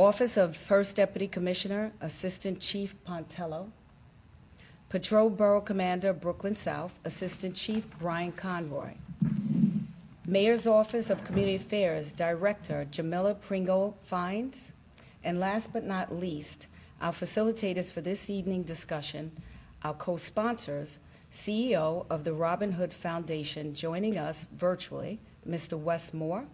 Office of First Deputy Commissioner, Assistant Chief Pontello. Patrol Borough Commander, Brooklyn South, Assistant Chief Brian Conroy. Mayor's Office of Community Affairs, Director Jamila Pringle Fines. And last but not least, our facilitators for this evening discussion, our co-sponsors, CEO of the Robin Hood Foundation joining us virtually, Mr. Wes Moore,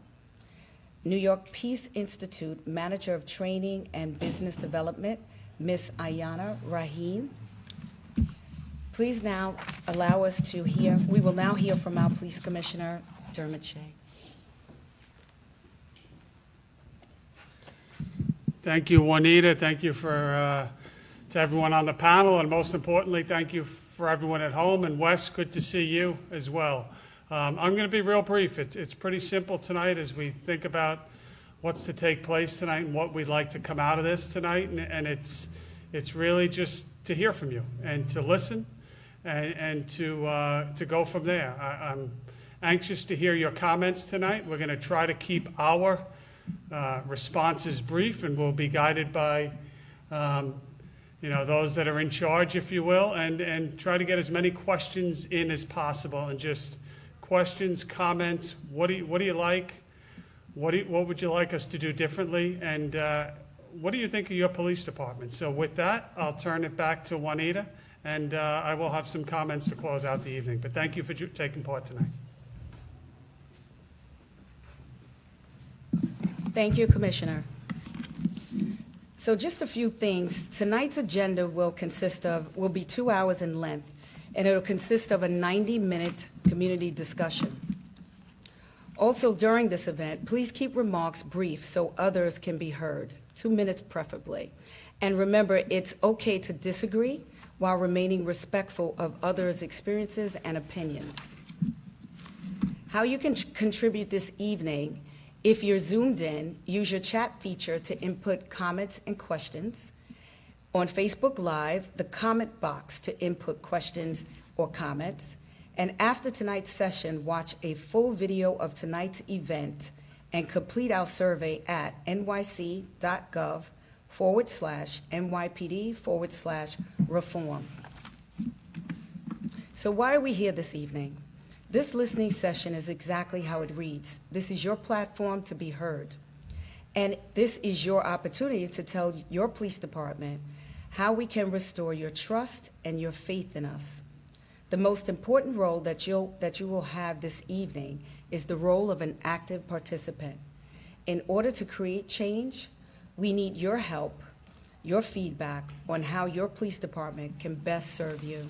New York Peace Institute Manager of Training and Business Development, Ms. Ayana Rahim. Please now allow us to hear, we will now hear from our Police Commissioner, Dermot Shea. Thank you, Juanita. Thank you to everyone on the panel, and most importantly, thank you for everyone at home. And Wes, good to see you as well. I'm going to be real brief. It's pretty simple tonight as we think about what's to take place tonight and what we'd like to come out of this tonight. And it's really just to hear from you and to listen and to go from there. I'm anxious to hear your comments tonight. We're going to try to keep our responses brief, and we'll be guided by those that are in charge, if you will, and try to get as many questions in as possible, and just questions, comments. What do you like? What would you like us to do differently? And what do you think of your police department? So with that, I'll turn it back to Juanita, and I will have some comments to close out the evening. But thank you for taking part tonight. Thank you, Commissioner. So just a few things. Tonight's agenda will be 2 hours in length, and it'll consist of a 90-minute community discussion. Also, during this event, please keep remarks brief so others can be heard, 2 minutes preferably. And remember, it's okay to disagree while remaining respectful of others' experiences and opinions. How you can contribute this evening: if you're Zoomed in, use your chat feature to input comments and questions. On Facebook Live, the comment box to input questions or comments. And after tonight's session, watch a full video of tonight's event and complete our survey at nyc.gov/NYPD/reform. So why are we here this evening? This listening session is exactly how it reads. This is your platform to be heard. And this is your opportunity to tell your police department how we can restore your trust and your faith in us. The most important role that you will have this evening is the role of an active participant. In order to create change, we need your help, your feedback on how your police department can best serve you.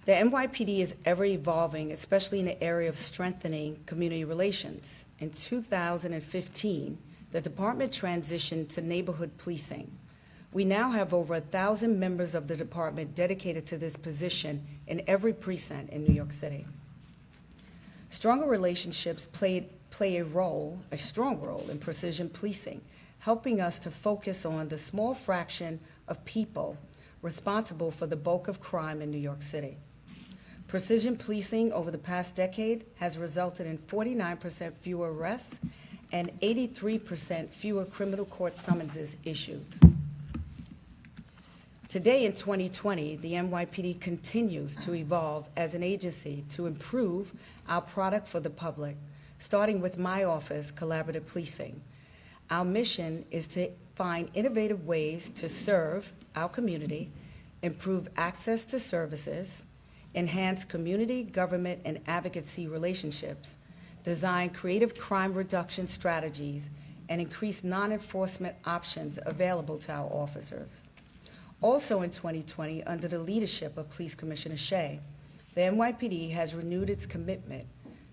The NYPD is ever evolving, especially in the area of strengthening community relations. In 2015, the department transitioned to neighborhood policing. We now have over 1,000 members of the department dedicated to this position in every precinct in New York City. Stronger relationships play a strong role in precision policing, helping us to focus on the small fraction of people responsible for the bulk of crime in New York City. Precision policing over the past decade has resulted in 49% fewer arrests and 83% fewer criminal court summonses issued. Today in 2020, the NYPD continues to evolve as an agency to improve our product for the public, starting with my office, Collaborative Policing. Our mission is to find innovative ways to serve our community, improve access to services, enhance community, government, and advocacy relationships, design creative crime reduction strategies, and increase non-enforcement options available to our officers. Also in 2020, under the leadership of Police Commissioner Shea, the NYPD has renewed its commitment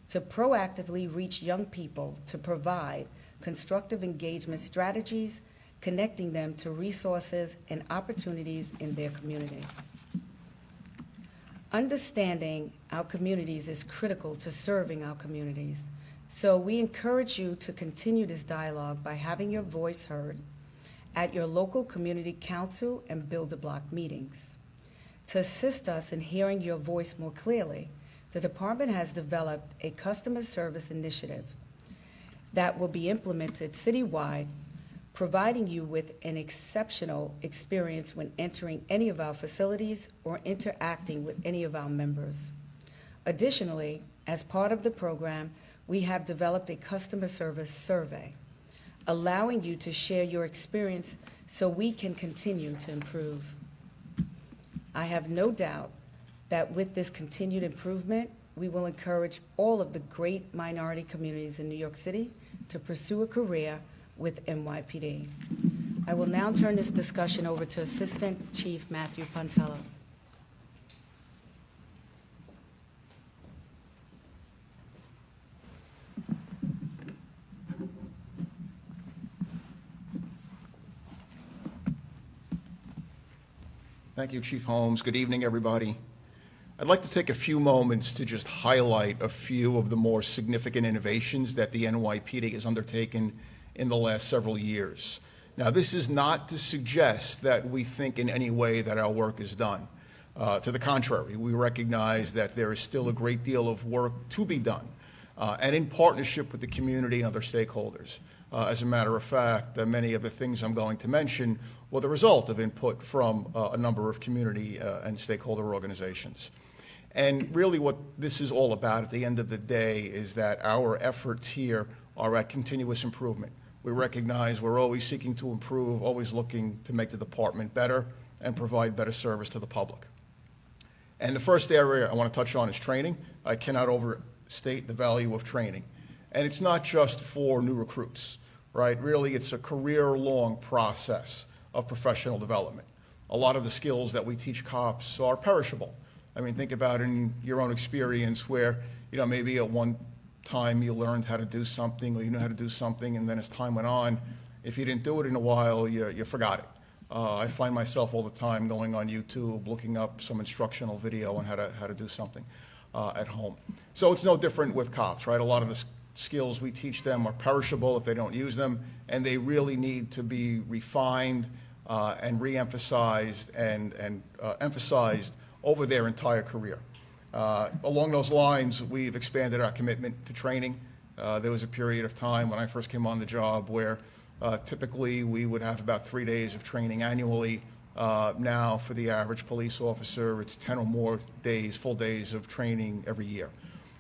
to proactively reach young people to provide constructive engagement strategies, connecting them to resources and opportunities in their community. Understanding our communities is critical to serving our communities. So we encourage you to continue this dialogue by having your voice heard at your local community council and build-a-block meetings. To assist us in hearing your voice more clearly, the department has developed a customer service initiative. that will be implemented citywide, providing you with an exceptional experience when entering any of our facilities or interacting with any of our members. Additionally, as part of the program, we have developed a customer service survey, allowing you to share your experience so we can continue to improve. I have no doubt that with this continued improvement, we will encourage all of the great minority communities in New York City to pursue a career with NYPD. I will now turn this discussion over to Assistant Chief Matthew Pontello. Thank you, Chief Holmes. Good evening, everybody. I'd like to take a few moments to just highlight a few of the more significant innovations that the NYPD has undertaken in the last several years. Now, this is not to suggest that we think in any way that our work is done. To the contrary, we recognize that there is still a great deal of work to be done, and in partnership with the community and other stakeholders. As a matter of fact, many of the things I'm going to mention were the result of input from a number of community and stakeholder organizations. And really what this is all about at the end of the day is that our efforts here are at continuous improvement. We recognize we're always seeking to improve, always looking to make the department better and provide better service to the public. And the first area I want to touch on is training. I cannot overstate the value of training. And it's not just for new recruits, right? Really, it's a career-long process of professional development. A lot of the skills that we teach cops are perishable. I mean, think about in your own experience where, maybe at one time you learned how to do something or you knew how to do something, and then as time went on, if you didn't do it in a while, you forgot it. I find myself all the time going on YouTube, looking up some instructional video on how to do something at home. So it's no different with cops, right? A lot of the skills we teach them are perishable if they don't use them, and they really need to be refined and re-emphasized and emphasized over their entire career. Along those lines, we've expanded our commitment to training. There was a period of time when I first came on the job where typically we would have about 3 days of training annually. Now, for the average police officer, it's 10 or more days, full days of training every year.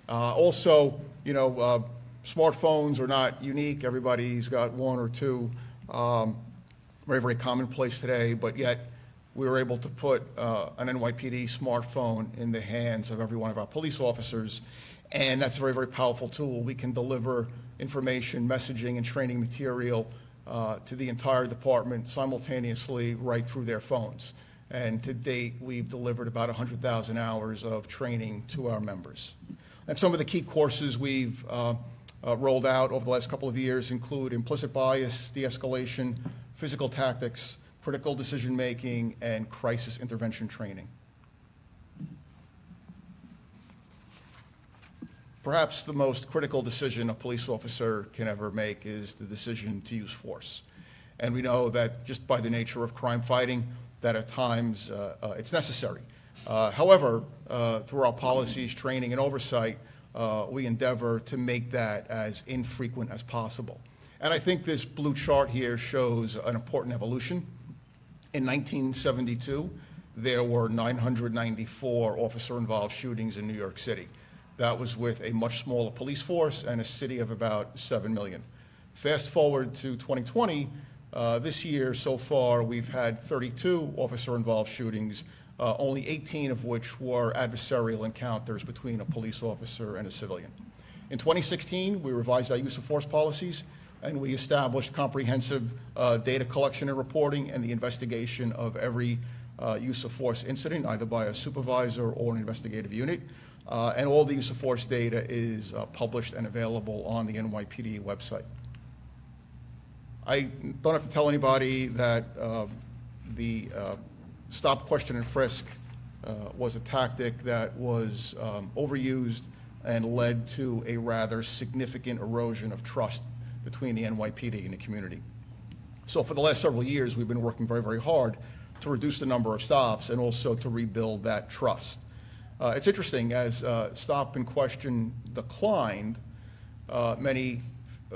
Also, smartphones are not unique. Everybody's got one or two, very, very commonplace today, but yet we were able to put an NYPD smartphone in the hands of every one of our police officers, and that's a very, very powerful tool. We can deliver information, messaging, and training material to the entire department simultaneously right through their phones. And to date, we've delivered about 100,000 hours of training to our members. And some of the key courses we've rolled out over the last couple of years include implicit bias, de-escalation, physical tactics, critical decision-making, and crisis intervention training. Perhaps the most critical decision a police officer can ever make is the decision to use force. And we know that just by the nature of crime fighting, that at times it's necessary. However, through our policies, training, and oversight, we endeavor to make that as infrequent as possible. And I think this blue chart here shows an important evolution. In 1972, there were 994 officer-involved shootings in New York City. That was with a much smaller police force and a city of about 7 million. Fast forward to 2020, this year so far we've had 32 officer-involved shootings, only 18 of which were adversarial encounters between a police officer and a civilian. In 2016, we revised our use of force policies, and we established comprehensive data collection and reporting and the investigation of every use of force incident, either by a supervisor or an investigative unit. And all the use of force data is published and available on the NYPD website. I don't have to tell anybody that the stop, question, and frisk was a tactic that was overused and led to a rather significant erosion of trust between the NYPD and the community. So for the last several years, we've been working very, very hard to reduce the number of stops and also to rebuild that trust. It's interesting, as stop and question declined, many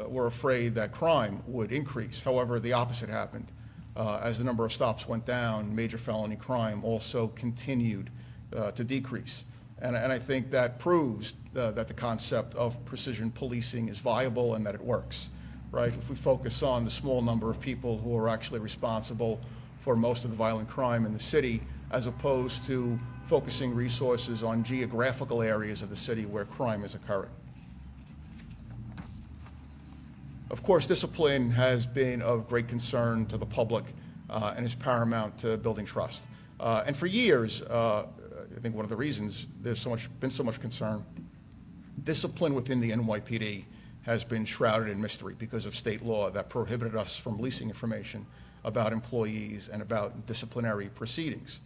were afraid that crime would increase. However, the opposite happened. As the number of stops went down, major felony crime also continued to decrease. And I think that proves that the concept of precision policing is viable and that it works, right? If we focus on the small number of people who are actually responsible for most of the violent crime in the city, as opposed to focusing resources on geographical areas of the city where crime is occurring. Of course, discipline has been of great concern to the public and is paramount to building trust. And for years, I think one of the reasons there's been so much concern, discipline within the NYPD has been shrouded in mystery because of state law that prohibited us from releasing information about employees and about disciplinary proceedings.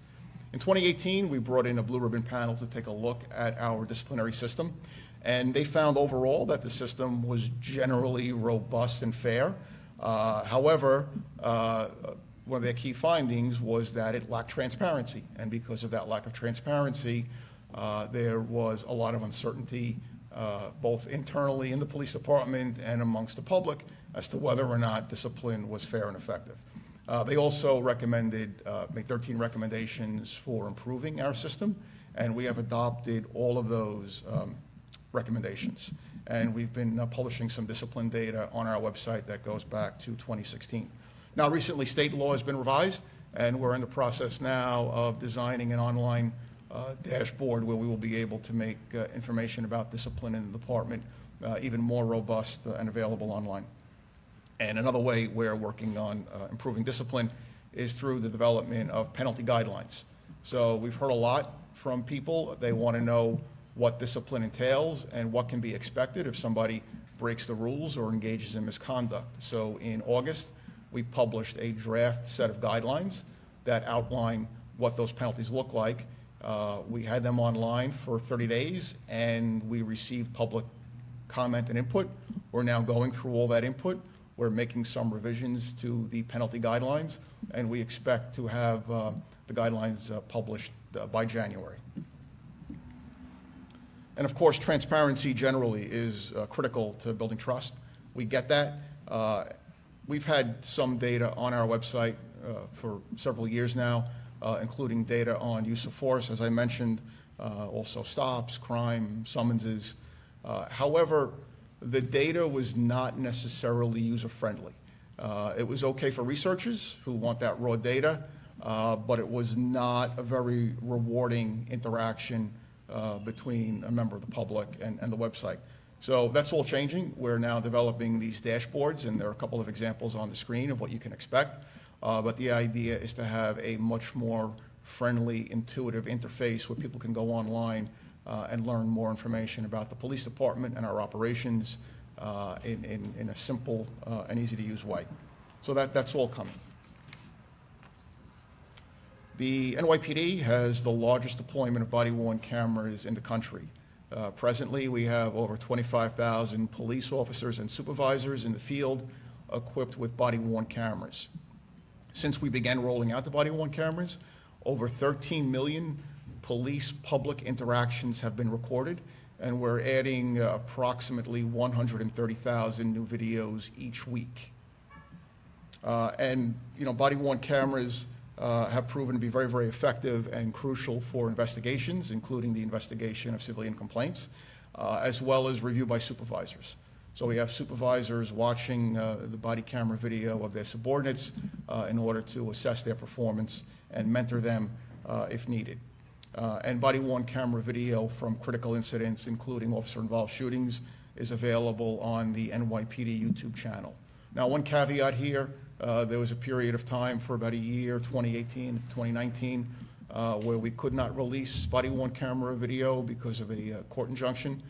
In 2018, we brought in a blue ribbon panel to take a look at our disciplinary system, and they found overall that the system was generally robust and fair. However, one of their key findings was that it lacked transparency, and because of that lack of transparency, there was a lot of uncertainty both internally in the police department and amongst the public as to whether or not discipline was fair and effective. They also recommended, made 13 recommendations for improving our system, and we have adopted all of those recommendations. And we've been publishing some discipline data on our website that goes back to 2016. Now, recently, state law has been revised, and we're in the process now of designing an online dashboard where we will be able to make information about discipline in the department even more robust and available online. And another way we're working on improving discipline is through the development of penalty guidelines. So we've heard a lot from people. They want to know what discipline entails and what can be expected if somebody breaks the rules or engages in misconduct. So in August, we published a draft set of guidelines that outline what those penalties look like. We had them online for 30 days, and we received public comment and input. We're now going through all that input. We're making some revisions to the penalty guidelines, and we expect to have the guidelines published by January. And of course, transparency generally is critical to building trust. We get that. We've had some data on our website for several years now, including data on use of force, as I mentioned, also stops, crime, summonses. However, the data was not necessarily user-friendly. It was okay for researchers who want that raw data, but it was not a very rewarding interaction between a member of the public and the website. So that's all changing. We're now developing these dashboards, and there are a couple of examples on the screen of what you can expect. But the idea is to have a much more friendly, intuitive interface where people can go online and learn more information about the police department and our operations in a simple and easy-to-use way. So that's all coming. The NYPD has the largest deployment of body-worn cameras in the country. Presently, we have over 25,000 police officers and supervisors in the field equipped with body-worn cameras. Since we began rolling out the body-worn cameras, over 13 million police public interactions have been recorded, and we're adding approximately 130,000 new videos each week. And body-worn cameras have proven to be very, very effective and crucial for investigations, including the investigation of civilian complaints, as well as review by supervisors. So we have supervisors watching the body camera video of their subordinates in order to assess their performance and mentor them if needed. And body-worn camera video from critical incidents, including officer-involved shootings, is available on the NYPD YouTube channel. Now, one caveat here, there was a period of time for about a year, 2018 to 2019, where we could not release body-worn camera video because of a court injunction.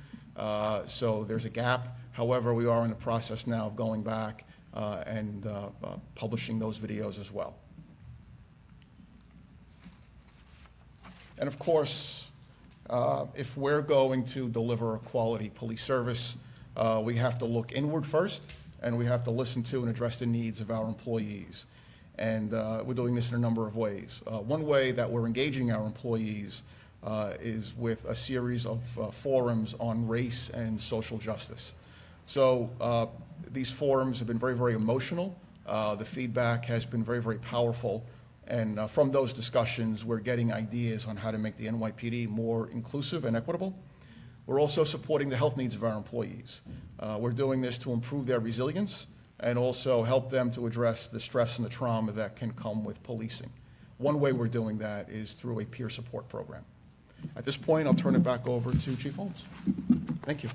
So there's a gap. However, we are in the process now of going back and publishing those videos as well. And of course, if we're going to deliver a quality police service, we have to look inward first, and we have to listen to and address the needs of our employees. And we're doing this in a number of ways. One way that we're engaging our employees is with a series of forums on race and social justice. So these forums have been very, very emotional. The feedback has been very, very powerful. And from those discussions, we're getting ideas on how to make the NYPD more inclusive and equitable. We're also supporting the health needs of our employees. We're doing this to improve their resilience and also help them to address the stress and the trauma that can come with policing. One way we're doing that is through a peer support program. At this point, I'll turn it back over to Chief Holmes. Thank you.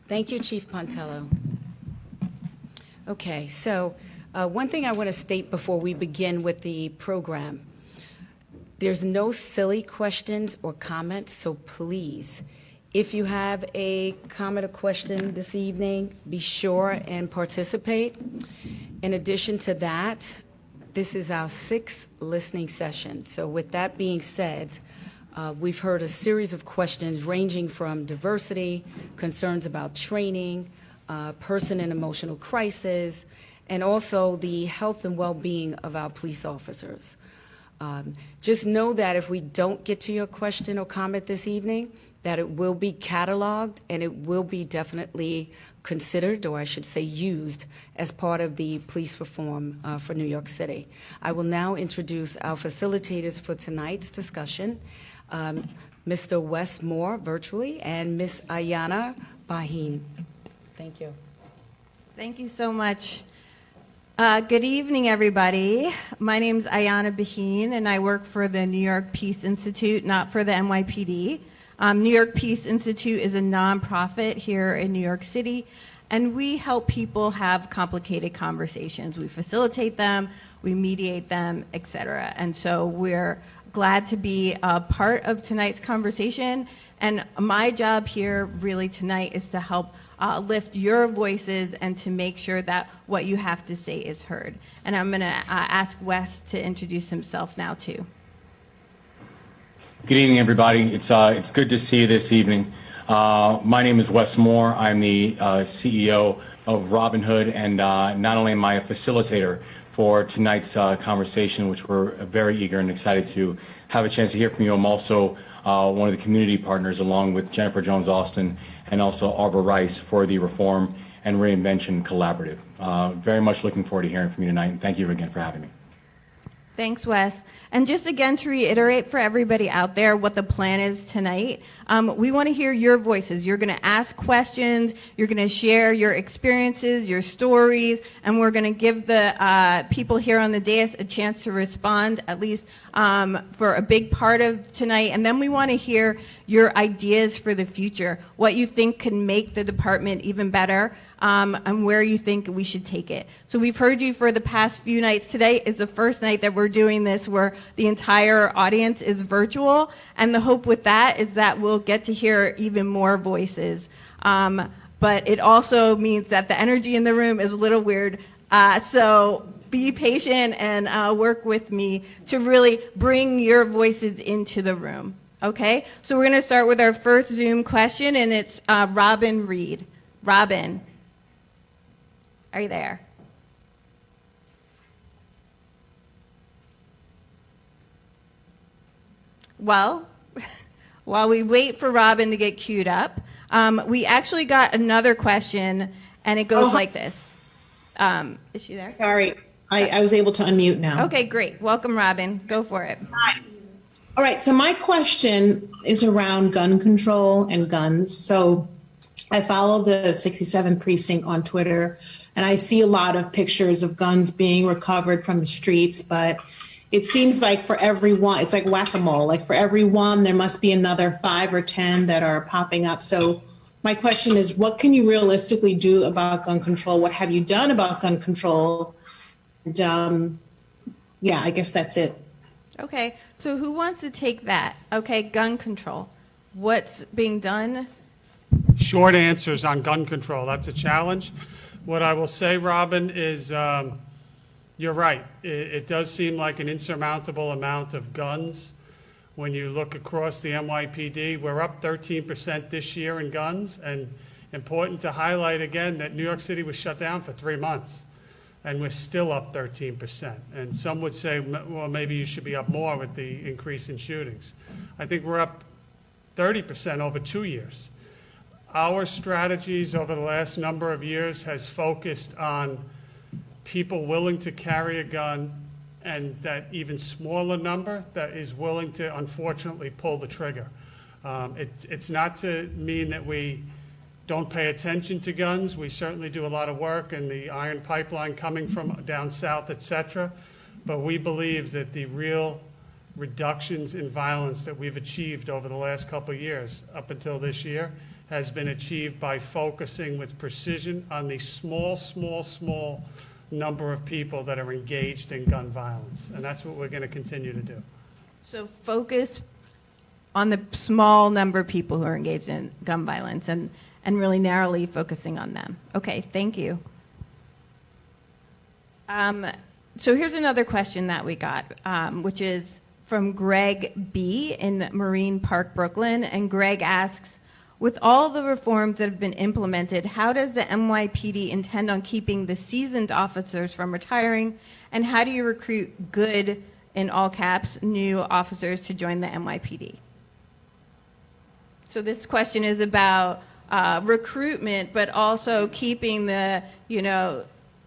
Thank you, Chief Pontello. Okay, so one thing I want to state before we begin with the program. There's no silly questions or comments, so please, if you have a comment or question this evening, be sure and participate. In addition to that, this is our 6th listening session. So with that being said, we've heard a series of questions ranging from diversity, concerns about training, person and emotional crisis, and also the health and well-being of our police officers. Just know that if we don't get to your question or comment this evening, that it will be cataloged and it will be definitely considered, or I should say used, as part of the police reform for New York City. I will now introduce our facilitators for tonight's discussion, Mr. Wes Moore, virtually, and Ms. Ayana Bahin. Thank you. Thank you so much. Good evening, everybody. My name is Ayana Bahin, and I work for the New York Peace Institute, not for the NYPD. New York Peace Institute is a nonprofit here in New York City, and we help people have complicated conversations. We facilitate them, we mediate them, etc. And so we're glad to be a part of tonight's conversation. And my job here really tonight is to help lift your voices and to make sure that what you have to say is heard. And I'm going to ask Wes to introduce himself now, too. Good evening, everybody. It's good to see you this evening. My name is Wes Moore. I'm the CEO of Robinhood, and not only am I a facilitator for tonight's conversation, which we're very eager and excited to have a chance to hear from you, I'm also one of the community partners along with Jennifer Jones-Austin and also Arva Rice for the Reform and Reinvention Collaborative. Very much looking forward to hearing from you tonight, and thank you again for having me. Thanks, Wes. And just again to reiterate for everybody out there what the plan is tonight, we want to hear your voices. You're going to ask questions, you're going to share your experiences, your stories, and we're going to give the people here on the dais a chance to respond, at least for a big part of tonight. And then we want to hear your ideas for the future, what you think can make the department even better, and where you think we should take it. So we've heard you for the past few nights. Today is the first night that we're doing this where the entire audience is virtual, and the hope with that is that we'll get to hear even more voices. But it also means that the energy in the room is a little weird, so be patient and work with me to really bring your voices into the room. Okay, so we're going to start with our first Zoom question, and it's Robin Reed. Robin. Are you there? Well, while we wait for Robin to get queued up, we actually got another question, and it goes like this. Is she there? Sorry, I was able to unmute now. Okay, great. Welcome, Robin. Go for it. Hi. All right, so my question is around gun control and guns. So I follow the 67th precinct on Twitter, and I see a lot of pictures of guns being recovered from the streets, but it seems like for every one, it's like whack-a-mole. Like for every one, there must be another 5 or 10 that are popping up. So my question is, what can you realistically do about gun control? What have you done about gun control? And yeah, I guess that's it. Okay, so who wants to take that? Okay, gun control. What's being done? Short answers on gun control. That's a challenge. What I will say, Robin, is you're right. It does seem like an insurmountable amount of guns. When you look across the NYPD, we're up 13% this year in guns, and Important to highlight again that New York City was shut down for 3 months, and we're still up 13%. And some would say, well, maybe you should be up more with the increase in shootings. I think we're up 30% over 2 years. Our strategies over the last number of years has focused on people willing to carry a gun, and that even smaller number that is willing to, unfortunately, pull the trigger. It's not to mean that we don't pay attention to guns. We certainly do a lot of work in the iron pipeline coming from down south, et cetera. But we believe that the real reductions in violence that we've achieved over the last couple of years, up until this year, has been achieved by focusing with precision on the small number of people that are engaged in gun violence. And that's what we're going to continue to do. So focus on the small number of people who are engaged in gun violence and really narrowly focusing on them. Okay, thank you. So here's another question that we got, which is from Greg B. in Marine Park, Brooklyn. And Greg asks, with all the reforms that have been implemented, how does the NYPD intend on keeping the seasoned officers from retiring? And how do you recruit good, in all caps, new officers to join the NYPD? So this question is about recruitment, but also keeping the,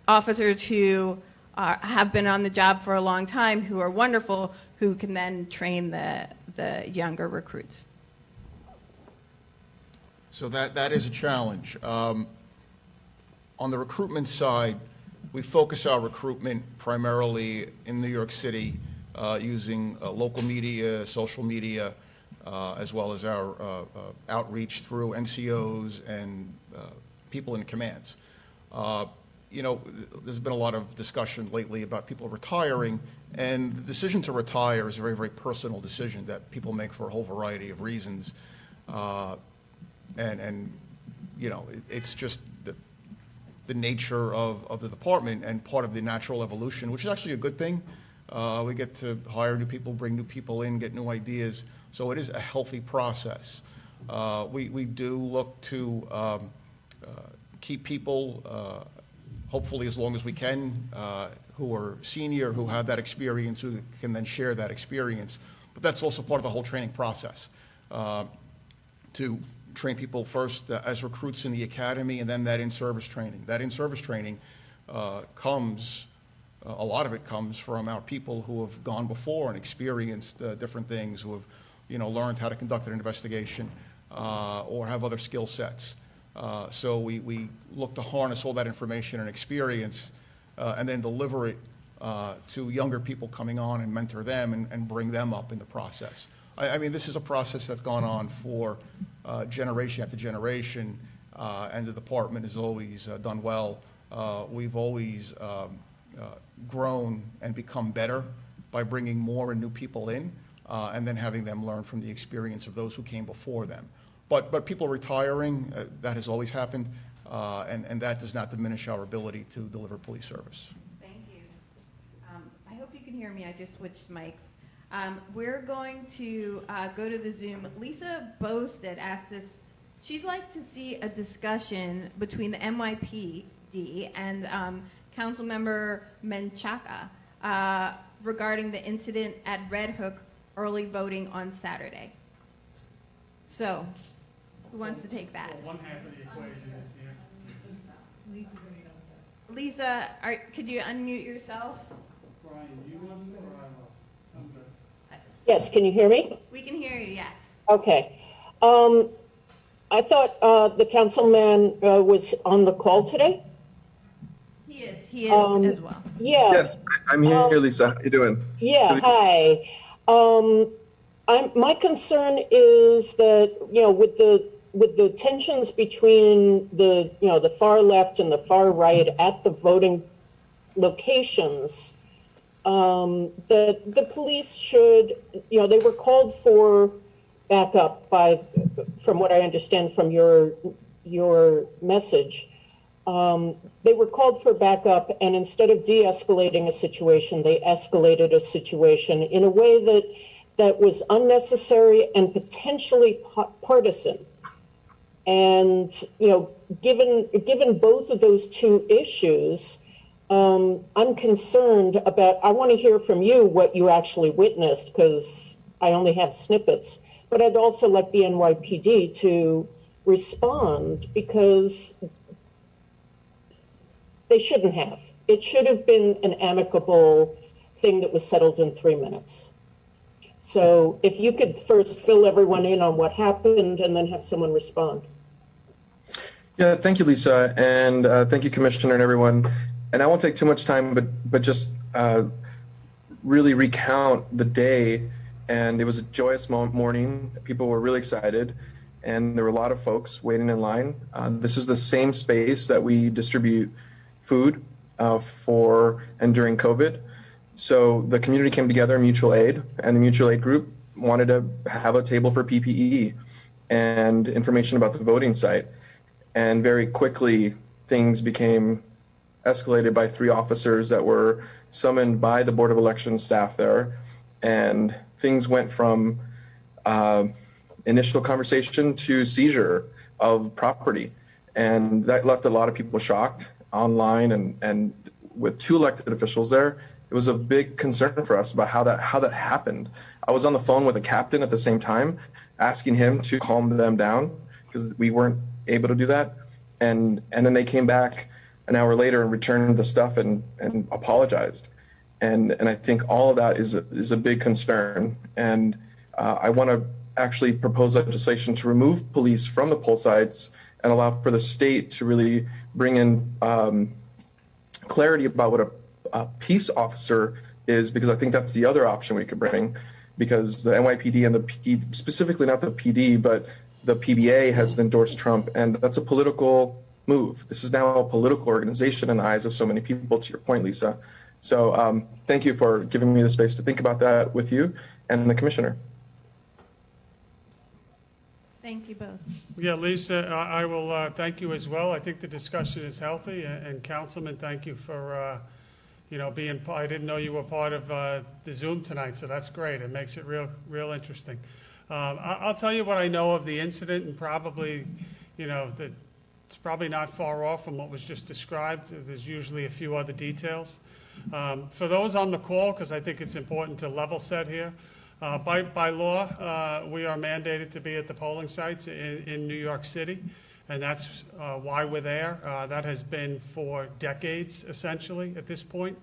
officers who have been on the job for a long time, who are wonderful, who can then train the younger recruits. So that is a challenge. On the recruitment side, we focus our recruitment primarily in New York City using local media, social media, as well as our outreach through NCOs and people in commands. There's been a lot of discussion lately about people retiring, and the decision to retire is a very, very personal decision that people make for a whole variety of reasons. It's just the nature of the department and part of the natural evolution, which is actually a good thing. We get to hire new people, bring new people in, get new ideas. So it is a healthy process. We do look to keep people, hopefully as long as we can, who are senior, who have that experience, who can then share that experience. But that's also part of the whole training process, to train people first as recruits in the academy, and then that in-service training. That in-service training comes, a lot of it comes from our people who have gone before and experienced different things, who have learned how to conduct an investigation or have other skill sets. So we look to harness all that information and experience and then deliver it to younger people coming on and mentor them and bring them up in the process. I mean, this is a process that's gone on for generation after generation, and the department has always done well. We've always grown and become better by bringing more and new people in, and then having them learn from the experience of those who came before them. But people retiring, that has always happened, and that does not diminish our ability to deliver police service. Thank you. I hope you can hear me. I just switched mics. We're going to go to the Zoom. Lisa Boasted asked this. She'd like to see a discussion between the NYPD and Councilmember Menchaca regarding the incident at Red Hook early voting on Saturday. So, who wants to take that? Well, one half of the equation is here. Lisa, could you unmute yourself? Brian, do you want to, or I will? I'm good. Yes, can you hear me? We can hear you, yes. Okay. I thought the councilman was on the call today. He is as well. Yeah. Yes, I'm here, Lisa. How you doing? Yeah, hi. My concern is that, with the tensions between the far left and the far right at the voting locations, that the police should, they were called for backup from what I understand from your message. They were called for backup, and instead of de-escalating a situation, they escalated a situation in a way that was unnecessary and potentially partisan. And, given both of those two issues, I'm concerned about, I want to hear from you what you actually witnessed, because I only have snippets, but I'd also like the NYPD to respond, because they shouldn't have. It should have been an amicable thing that was settled in 3 minutes. So if you could first fill everyone in on what happened and then have someone respond. Yeah, thank you, Lisa, and thank you, Commissioner, and everyone. And I won't take too much time, but just really recount the day. And it was a joyous morning. People were really excited, and there were a lot of folks waiting in line. This is the same space that we distribute food for and during COVID. So the community came together, mutual aid, and the mutual aid group wanted to have a table for PPE and information about the voting site. And very quickly, things became escalated by 3 officers that were summoned by the Board of Elections staff there. And things went from initial conversation to seizure of property. And that left a lot of people shocked online, and with 2 elected officials there, it was a big concern for us about how that happened. I was on the phone with a captain at the same time, asking him to calm them down because we weren't able to do that. And then they came back an hour later and returned the stuff and apologized. And I think all of that is a big concern. And I want to actually propose legislation to remove police from the poll sites and allow for the state to really bring in clarity about what a peace officer is, because I think that's the other option we could bring, because the NYPD and the PD, specifically not the PD, but the PBA has endorsed Trump, and that's a political move. This is now a political organization in the eyes of so many people, to your point, Lisa. So thank you for giving me the space to think about that with you and the commissioner. Thank you both. Yeah, Lisa, I will thank you as well. I think the discussion is healthy, and Councilman, thank you for being. I didn't know you were part of the Zoom tonight, so that's great. It makes it real interesting. I'll tell you what I know of the incident, and probably, that it's probably not far off from what was just described. There's usually a few other details. For those on the call, because I think it's important to level set here, by law, we are mandated to be at the polling sites in New York City, and that's why we're there. That has been for decades, essentially, at this point.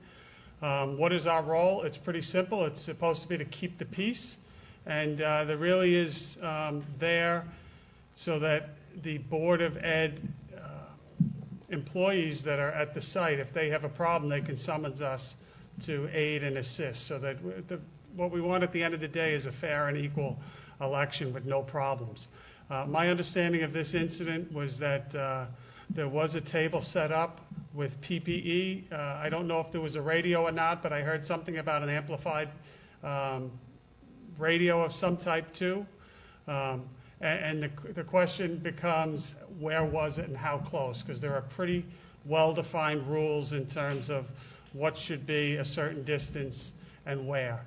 What is our role? It's pretty simple. It's supposed to be to keep the peace, and there really is there so that the Board of Ed employees that are at the site, if they have a problem, they can summons us to aid and assist, so that what we want at the end of the day is a fair and equal election with no problems. My understanding of this incident was that there was a table set up with PPE. I don't know if there was a radio or not, but I heard something about an amplified radio of some type too. And the question becomes, where was it and how close? Because there are pretty well-defined rules in terms of what should be a certain distance and where.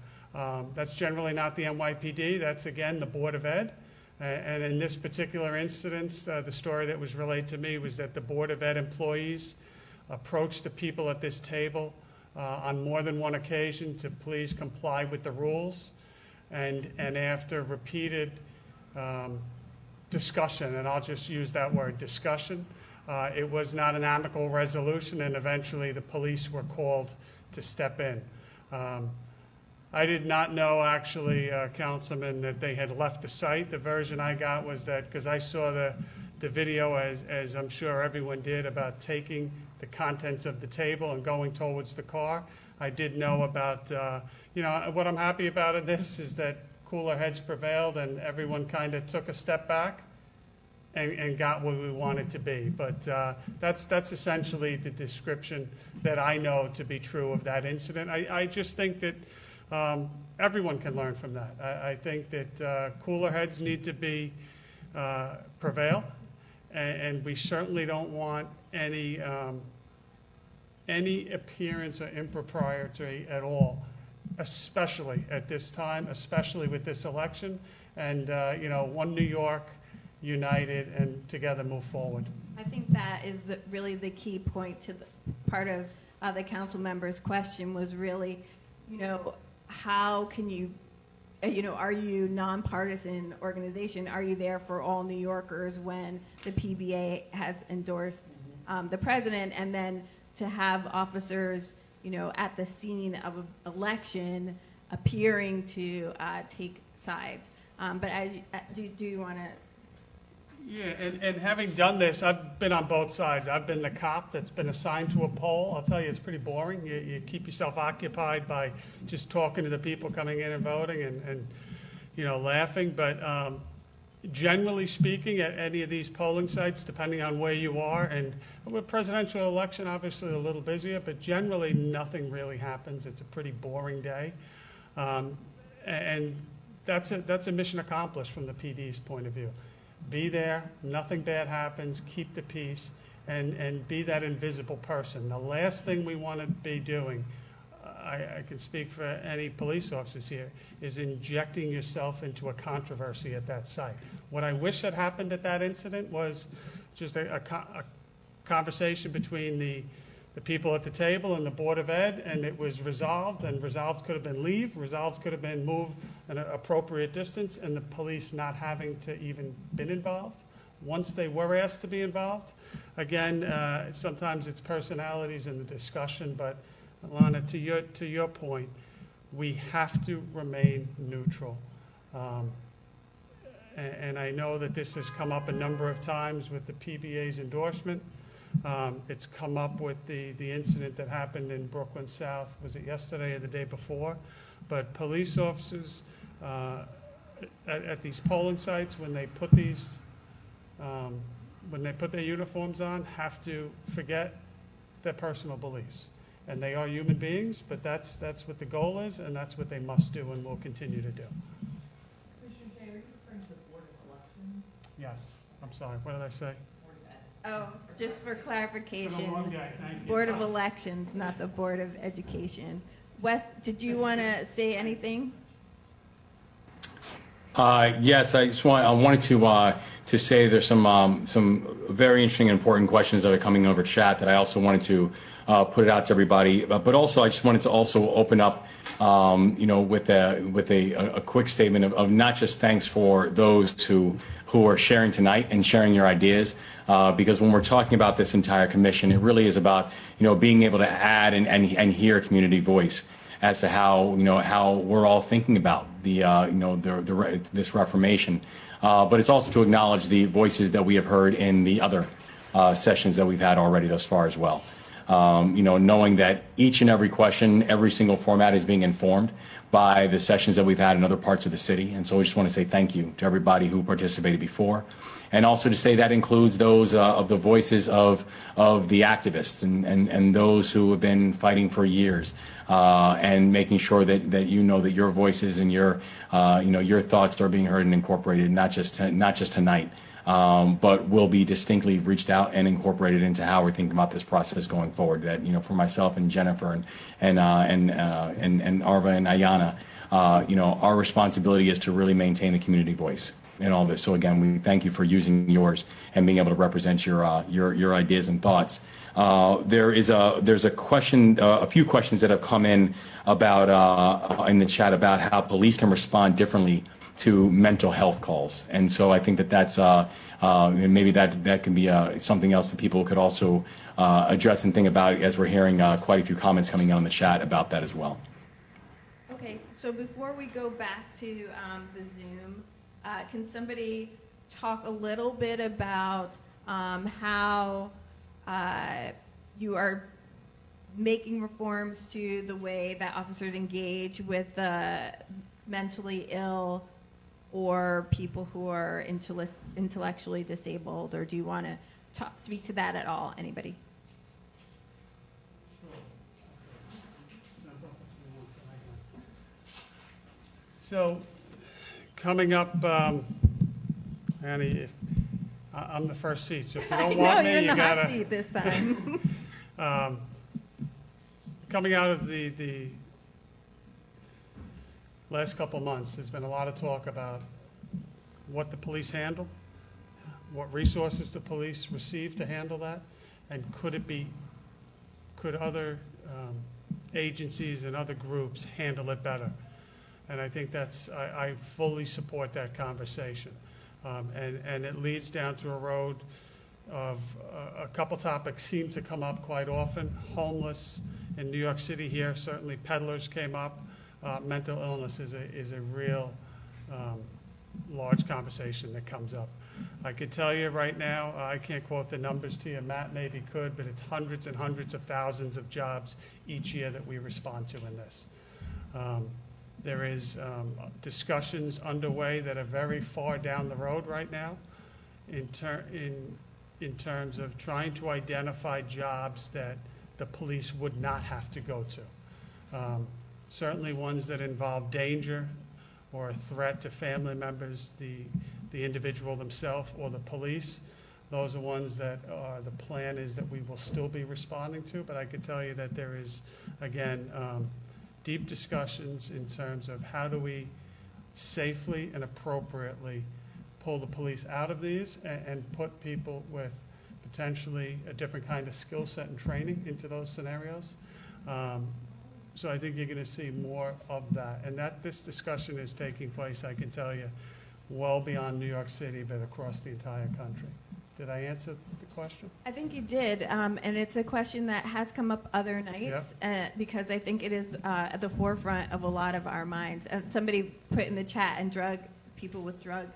That's generally not the NYPD. That's, again, the Board of Ed. And in this particular instance, the story that was relayed to me was that the Board of Ed employees approached the people at this table on more than one occasion to please comply with the rules. And after repeated discussion, and I'll just use that word, discussion, it was not an amicable resolution, and eventually the police were called to step in. I did not know, actually, Councilman, that they had left the site. The version I got was that, because I saw the video, as I'm sure everyone did, about taking the contents of the table and going towards the car. I did know about, what I'm happy about in this is that cooler heads prevailed and everyone kind of took a step back and got where we wanted to be. But that's essentially the description that I know to be true of that incident. I just think that everyone can learn from that. I think that cooler heads need to be prevail, and we certainly don't want any appearance or impropriety at all, especially at this time, especially with this election. And one New York, united and together move forward. I think that is really the key point to the part of the council member's question was really, how can you, are you nonpartisan organization? Are you there for all New Yorkers when the PBA has endorsed the president? And then to have officers, at the scene of an election appearing to take sides. But do you want to? Yeah, and having done this, I've been on both sides. I've been the cop that's been assigned to a poll. I'll tell you, it's pretty boring. You keep yourself occupied by just talking to the people coming in and voting and laughing. But generally speaking, at any of these polling sites, depending on where you are, and with presidential election, obviously a little busier, but generally nothing really happens. It's a pretty boring day. And that's a mission accomplished from the PD's point of view. Be there, nothing bad happens, keep the peace, and be that invisible person. The last thing we want to be doing, I can speak for any police officers here, is injecting yourself into a controversy at that site. What I wish had happened at that incident was just a conversation between the people at the table and the Board of Ed, and it was resolved, and resolved could have been leave, resolved could have been move an appropriate distance, and the police not having to even been involved. Once they were asked to be involved, again, sometimes it's personalities in the discussion, but Alana, to your point, we have to remain neutral. And I know that this has come up a number of times with the PBA's endorsement. It's come up with the incident that happened in Brooklyn South, was it yesterday or the day before? But police officers at these polling sites, when they put their uniforms on, have to forget their personal beliefs. And they are human beings, but that's what the goal is, and that's what they must do and will continue to do. Commissioner Shea, are you referring to the Board of Elections? Yes. I'm sorry, what did I say? Oh, just for clarification, Been a long day. Thank you. Board of Elections, not the Board of Education. Wes, did you want to say anything? Yes, I wanted to say there's some very interesting and important questions that are coming over chat that I also wanted to put it out to everybody. But also, I just wanted to also open up, with a quick statement of not just thanks for those who are sharing tonight and sharing your ideas, because when we're talking about this entire commission, it really is about being able to add and hear community voice as to how we're all thinking about this reformation. But it's also to acknowledge the voices that we have heard in the other sessions that we've had already thus far as well. Knowing that each and every question, every single format is being informed by the sessions that we've had in other parts of the city. And so we just want to say thank you to everybody who participated before. And also to say that includes those of the voices of the activists and those who have been fighting for years, and making sure that that your voices and your thoughts are being heard and incorporated, not just tonight, but will be distinctly reached out and incorporated into how we're thinking about this process going forward. That for myself and Jennifer and Arva and Ayana, our responsibility is to really maintain the community voice in all this. So again, we thank you for using yours and being able to represent your ideas and thoughts. There's a question, a few questions that have come in about in the chat about how police can respond differently to mental health calls, and so I think that's maybe that can be something else that people could also address and think about, as we're hearing quite a few comments coming in on the chat about that as well. Okay, so before we go back to the Zoom, can somebody talk a little bit about how you are making reforms to the way that officers engage with mentally ill or people who are intellectually disabled, or do you want to speak to that at all? Anybody? So, coming up, Annie, I'm the first seat, so if you don't want me, you're in you the hot gotta. seat this time. Coming out of the last couple of months, there's been a lot of talk about what the police handle, what resources the police receive to handle that, and could other agencies and other groups handle it better? And I think I fully support that conversation. And it leads down to a road of a couple topics seem to come up quite often. Homeless in New York City here, certainly peddlers came up. Mental illness is a real large conversation that comes up. I could tell you right now, I can't quote the numbers to you, Matt maybe could, but it's hundreds and hundreds of thousands of jobs each year that we respond to in this. There is discussions underway that are very far down the road right now in terms of trying to identify jobs that the police would not have to go to. Certainly ones that involve danger or a threat to family members, the individual themselves or the police. Those are ones that the plan is that we will still be responding to, but I can tell you that there is, again, deep discussions in terms of how do we safely and appropriately pull the police out of these and put people with potentially a different kind of skill set and training into those scenarios. So I think you're going to see more of that. And that this discussion is taking place, I can tell you, well beyond New York City, but across the entire country. Did I answer the question? I think you did, and it's a question that has come up other nights because I think it is at the forefront of a lot of our minds. Somebody put in the chat, and people with drug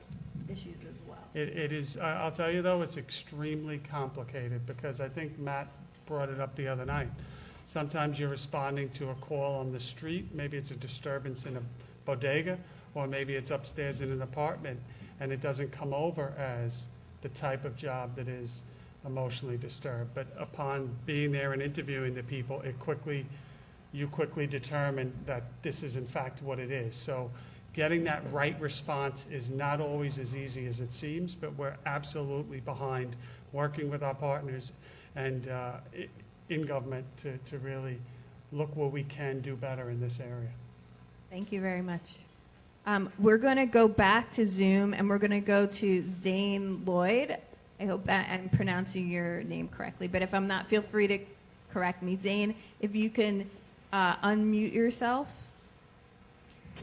issues as well. It is, I'll tell you though, it's extremely complicated because I think Matt brought it up the other night. Sometimes you're responding to a call on the street, maybe it's a disturbance in a bodega, or maybe it's upstairs in an apartment, and it doesn't come over as the type of job that is emotionally disturbed. But upon being there and interviewing the people, you quickly determine that this is in fact what it is. So getting that right response is not always as easy as it seems, but we're absolutely behind working with our partners and in government to really look what we can do better in this area. Thank you very much. We're going to go back to Zoom, and we're going to go to Zane Lloyd. I hope that I'm pronouncing your name correctly, but if I'm not, feel free to correct me. Zane, if you can unmute yourself.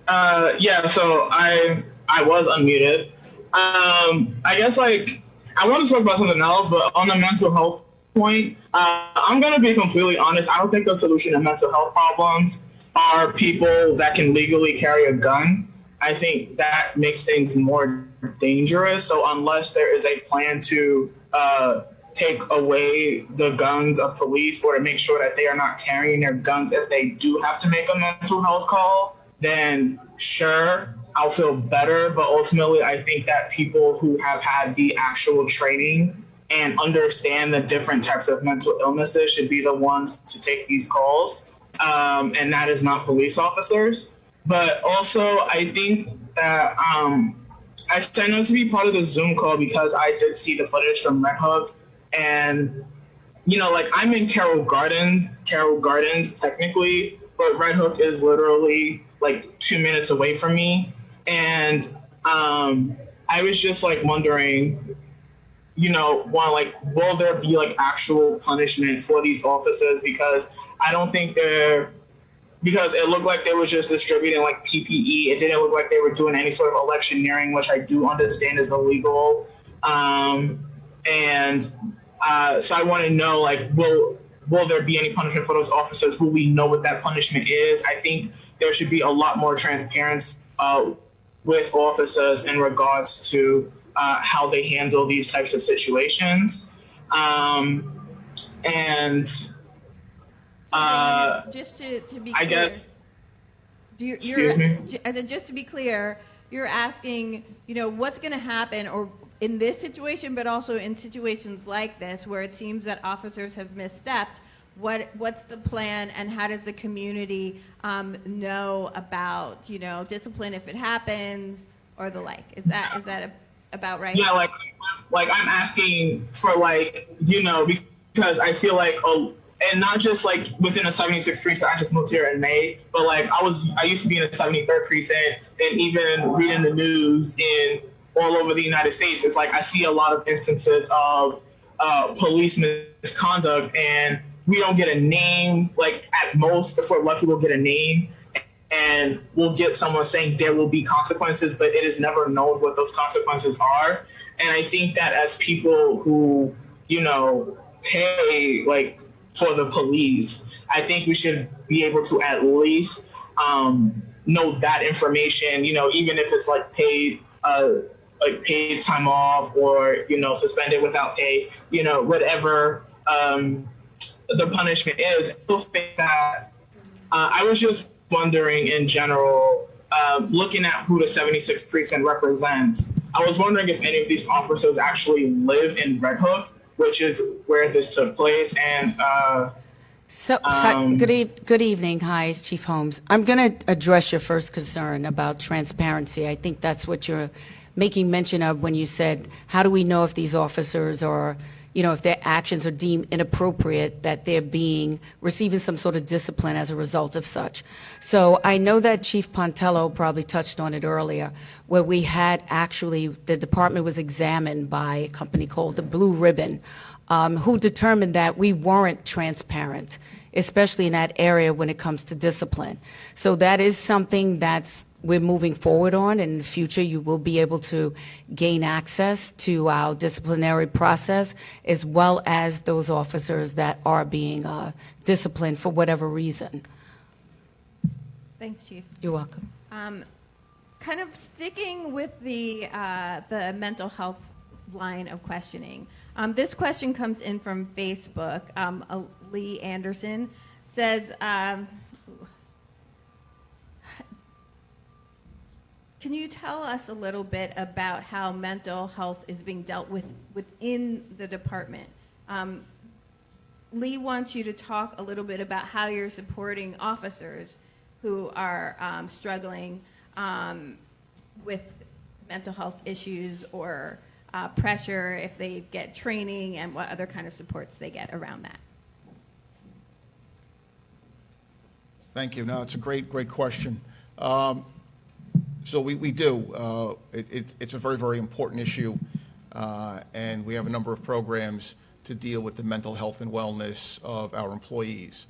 Yeah, so I was unmuted. I guess I want to talk about something else, but on the mental health point, I'm going to be completely honest. I don't think the solution to mental health problems are people that can legally carry a gun. I think that makes things more dangerous. So unless there is a plan to take away the guns of police or to make sure that they are not carrying their guns if they do have to make a mental health call, then sure, I'll feel better. But ultimately, I think that people who have had the actual training and understand the different types of mental illnesses should be the ones to take these calls. And that is not police officers. But also, I think that I signed up to be part of the Zoom call because I did see the footage from Red Hook. And, you know, like I'm in Carroll Gardens technically, but Red Hook is literally like 2 minutes away from me. And I was just like wondering, you know, will there be like actual punishment for these officers? Because I don't think because it looked like they were just distributing like PPE. It didn't look like they were doing any sort of electioneering, which I do understand is illegal. So I want to know, like, will there be any punishment for those officers? Will we know what that punishment is? I think there should be a lot more transparency with officers in regards to how they handle these types of situations. Just to be I clear, guess. excuse me. Just to be clear, you're asking, you know, what's going to happen, or in this situation, but also in situations like this, where it seems that officers have misstepped. What's the plan, and how does the community know about, you know, discipline if it happens or the like? Is that about right? Yeah, like I'm asking for, like, you know, because I feel like and not just like within a 76th precinct. I just moved here in May, but like I used to be in the 73rd precinct, and even reading the news in all over the United States, it's like I see a lot of instances of police misconduct, and we don't get a name. Like at most, if we're lucky, we'll get a name, and we'll get someone saying there will be consequences, but it is never known what those consequences are. And I think that as people who, you know, pay like for the police, I think we should be able to at least know that information, you know, even if it's like paid time off or, you know, suspended without pay, you know, whatever the punishment is. I still think that I was just wondering in general, looking at who the 76th precinct represents, I was wondering if any of these officers actually live in Red Hook, which is where this took place. And good evening. Hi, it's Chief Holmes. I'm going to address your first concern about transparency. I think that's what you're making mention of when you said, how do we know if these officers are, you know, if their actions are deemed inappropriate, that they're receiving some sort of discipline as a result of such. So I know that Chief Pontello probably touched on it earlier, where we had actually, the department was examined by a company called the Blue Ribbon, who determined that we weren't transparent, especially in that area when it comes to discipline. So that is something we're moving forward on. In the future, you will be able to gain access to our disciplinary process, as well as those officers that are being disciplined for whatever reason. Thanks, Chief. You're welcome. Kind of sticking with the mental health line of questioning. This question comes in from Facebook. Lee Anderson says, can you tell us a little bit about how mental health is being dealt with within the department? Lee wants you to talk a little bit about how you're supporting officers who are struggling with mental health issues or pressure, if they get training, and what other kind of supports they get around that. Thank you. No, it's a great question. So we do. It's a very, very important issue, and we have a number of programs to deal with the mental health and wellness of our employees.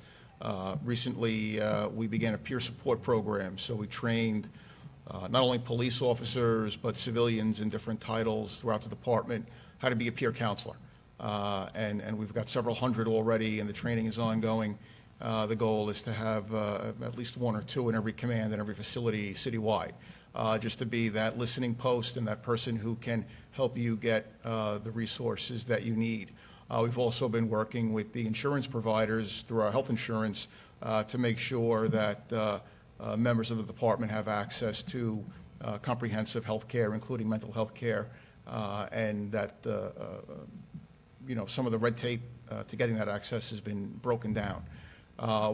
Recently, we began a peer support program, so we trained not only police officers, but civilians in different titles throughout the department how to be a peer counselor. And we've got several hundred already, and the training is ongoing. The goal is to have at least one or two in every command and every facility citywide. Just to be that listening post and that person who can help you get the resources that you need. We've also been working with the insurance providers through our health insurance to make sure that members of the department have access to comprehensive health care, including mental health care, and that some of the red tape to getting that access has been broken down.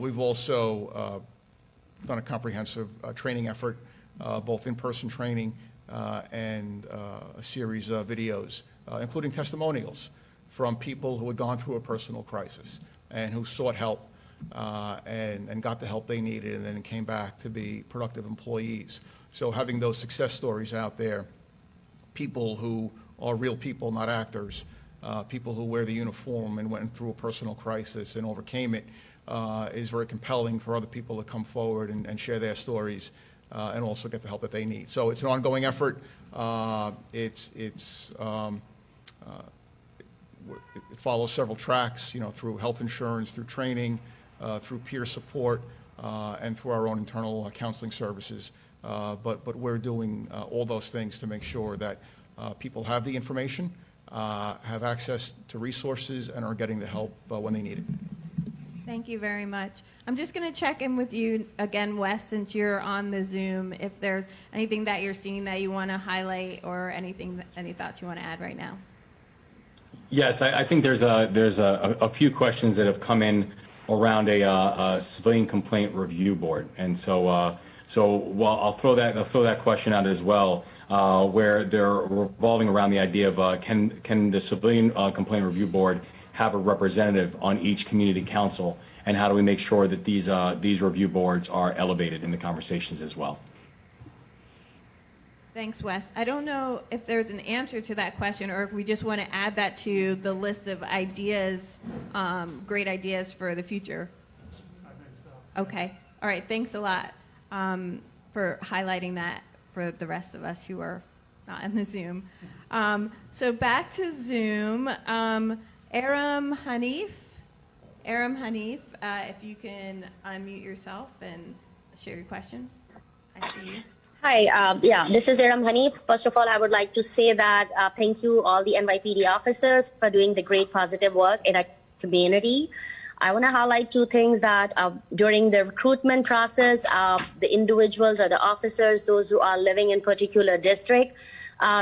We've also done a comprehensive training effort, both in-person training and a series of videos, including testimonials from people who had gone through a personal crisis and who sought help and got the help they needed and then came back to be productive employees. So having those success stories out there, people who are real people, not actors, people who wear the uniform and went through a personal crisis and overcame it, is very compelling for other people to come forward and share their stories and also get the help that they need. So it's an ongoing effort. It follows several tracks, through health insurance, through training, through peer support, and through our own internal counseling services. But we're doing all those things to make sure that people have the information, have access to resources, and are getting the help when they need it. Thank you very much. I'm just going to check in with you again, Wes, since you're on the Zoom, if there's anything that you're seeing that you want to highlight or any thoughts you want to add right now. Yes, I think there's a few questions that have come in around a civilian complaint review board, and so I'll throw that question out as well, where they're revolving around the idea of can the civilian complaint review board have a representative on each community council, and how do we make sure that these review boards are elevated in the conversations as well? Thanks, Wes. I don't know if there's an answer to that question or if we just want to add that to the list of ideas, great ideas for the future. I think so. Okay. All right. Thanks a lot for highlighting that for the rest of us who are not in the Zoom. So back to Zoom. Aram Hanif, if you can unmute yourself and share your question. I see you. Hi, this is Iram Hanif. First of all, I would like to say that thank you all the NYPD officers for doing the great positive work in our community. I want to highlight two things that during the recruitment process, the individuals or the officers, those who are living in particular district,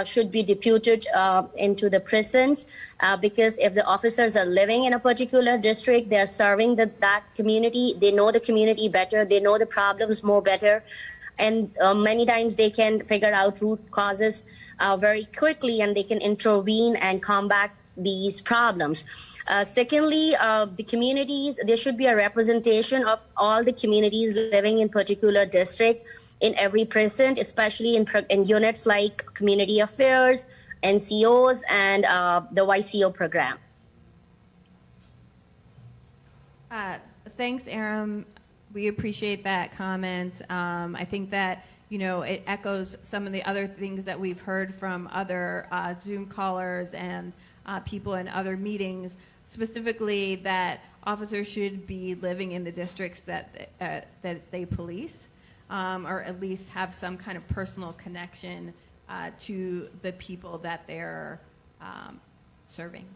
should be deputed into the prisons because if the officers are living in a particular district, they're serving that community, they know the community better, they know the problems more better. And many times they can figure out root causes very quickly and they can intervene and combat these problems. Secondly, the communities, there should be a representation of all the communities living in particular district in every precinct, especially in units like community affairs, NCOs, and the YCO program. Thanks, Aram. We appreciate that comment. I think that, it echoes some of the other things that we've heard from other Zoom callers and people in other meetings, specifically that officers should be living in the districts that they police, or at least have some kind of personal connection to the people that they're serving.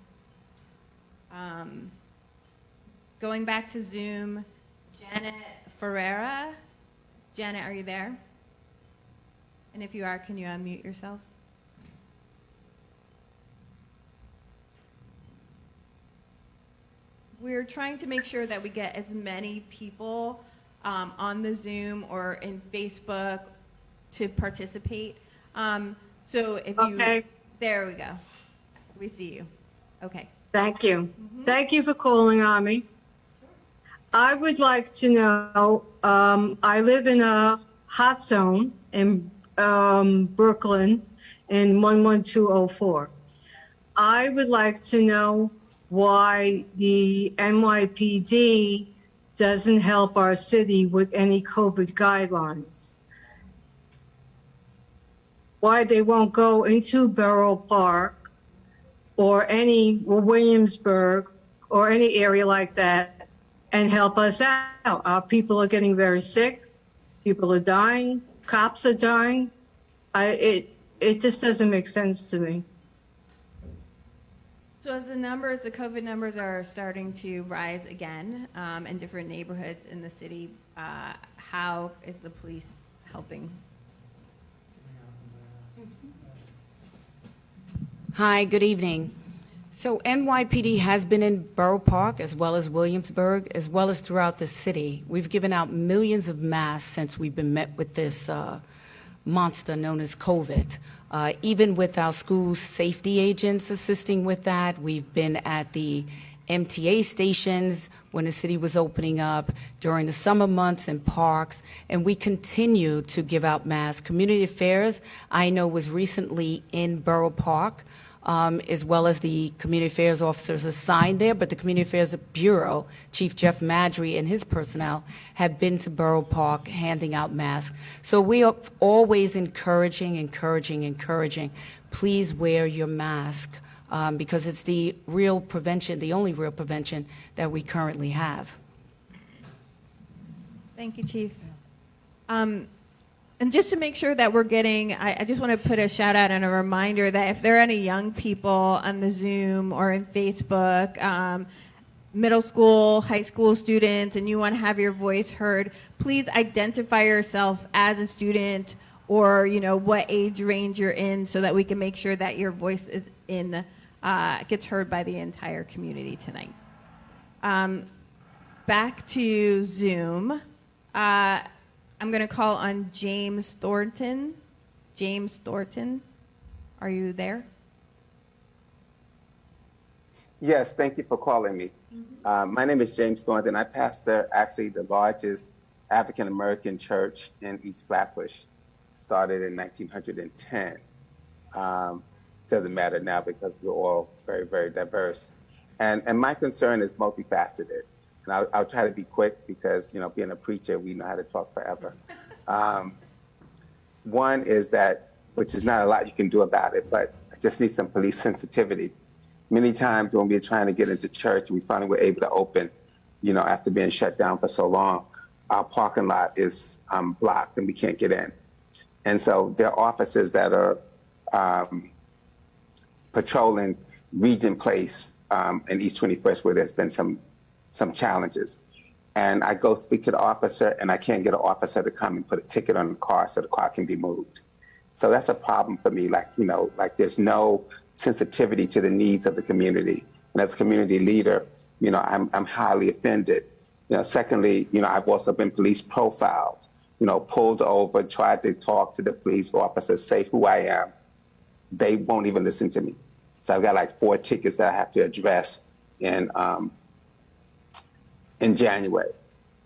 Going back to Zoom, Janet Ferreira. Janet, are you there? And if you are, can you unmute yourself? We're trying to make sure that we get as many people on the Zoom or in Facebook to participate. So if you, Okay. There we go. We see you. Okay. Thank you. Thank you for calling on me. I would like to know, I live in a hot zone in Brooklyn in 11204. I would like to know why the NYPD doesn't help our city with any COVID guidelines. Why they won't go into Borough Park or Williamsburg or any area like that and help us out. Our people are getting very sick. People are dying. Cops are dying. It just doesn't make sense to me. So as the COVID numbers are starting to rise again in different neighborhoods in the city, how is the police helping? Hi, good evening. So NYPD has been in Borough Park as well as Williamsburg, as well as throughout the city. We've given out millions of masks since we've been met with this monster known as COVID. Even with our school safety agents assisting with that, we've been at the MTA stations when the city was opening up, during the summer months in parks, and we continue to give out masks. Community Affairs, I know, was recently in Borough Park, as well as the community affairs officers assigned there, but the Community Affairs Bureau, Chief Jeff Madry and his personnel have been to Borough Park handing out masks. So we are always encouraging, please wear your mask because it's the real prevention, the only real prevention that we currently have. Thank you, Chief. And just to make sure that we're getting, I just want to put a shout out and a reminder that if there are any young people on the Zoom or in Facebook, middle school, high school students, and you want to have your voice heard, please identify yourself as a student or, what age range you're in so that we can make sure that your voice is gets heard by the entire community tonight. Back to Zoom. I'm going to call on James Thornton. James Thornton, are you there? Yes, thank you for calling me. My name is James Thornton. I pastor actually the largest African-American church in East Flatbush. started in 1910. Doesn't matter now because we're all very, very diverse. And my concern is multifaceted. And I'll try to be quick because, being a preacher, we know how to talk forever. One is that, which is not a lot you can do about it, but I just need some police sensitivity. Many times when we're trying to get into church, we finally were able to open, after being shut down for so long, our parking lot is blocked and we can't get in. And so there are officers that are patrolling Regent Place in East 21st where there's been some challenges. And I go speak to the officer and I can't get an officer to come and put a ticket on the car so the car can be moved. So that's a problem for me. Like there's no sensitivity to the needs of the community. And as a community leader, I'm highly offended. Secondly, I've also been police profiled, pulled over, tried to talk to the police officers, say who I am. They won't even listen to me. So I've got like 4 tickets that I have to address in January.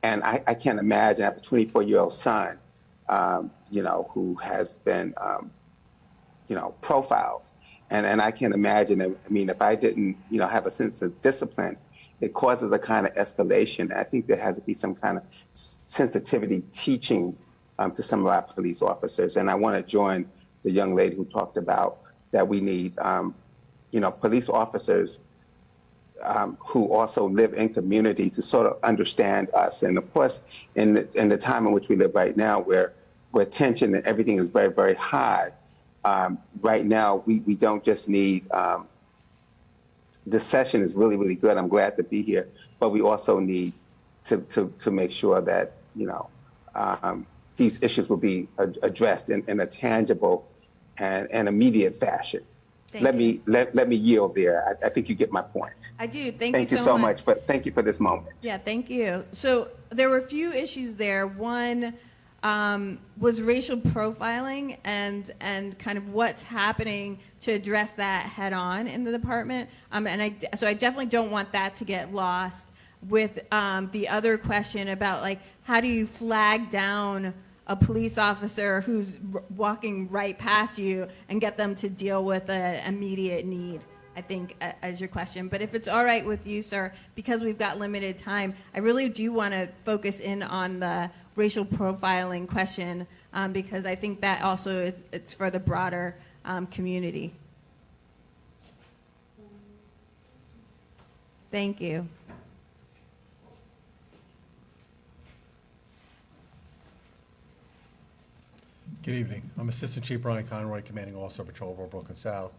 And I can't imagine, I have a 24-year-old son, who has been, profiled. And I can't imagine, if I didn't, have a sense of discipline, it causes a kind of escalation. I think there has to be some kind of sensitivity teaching to some of our police officers. And I want to join the young lady who talked about that we need, police officers who also live in community to sort of understand us. And of course, in the time in which we live right now, where tension and everything is very, very high, right now we don't just need, this session is really, really good. I'm glad to be here, but we also need to make sure that, these issues will be addressed in a tangible and immediate fashion. Let me yield there. I think you get my point. I do. Thank you so much. Thank you for this moment. Yeah, thank you. So there were a few issues there. One was racial profiling and kind of what's happening to address that head on in the department. So I definitely don't want that to get lost with the other question about like how do you flag down a police officer who's walking right past you and get them to deal with an immediate need, I think, as your question. But if it's all right with you, sir, because we've got limited time, I really do want to focus in on the racial profiling question because I think that also it's for the broader community. Thank you. Good evening. I'm Assistant Chief Brian Conroy, Commanding Officer, Patrol Board, Brooklyn South.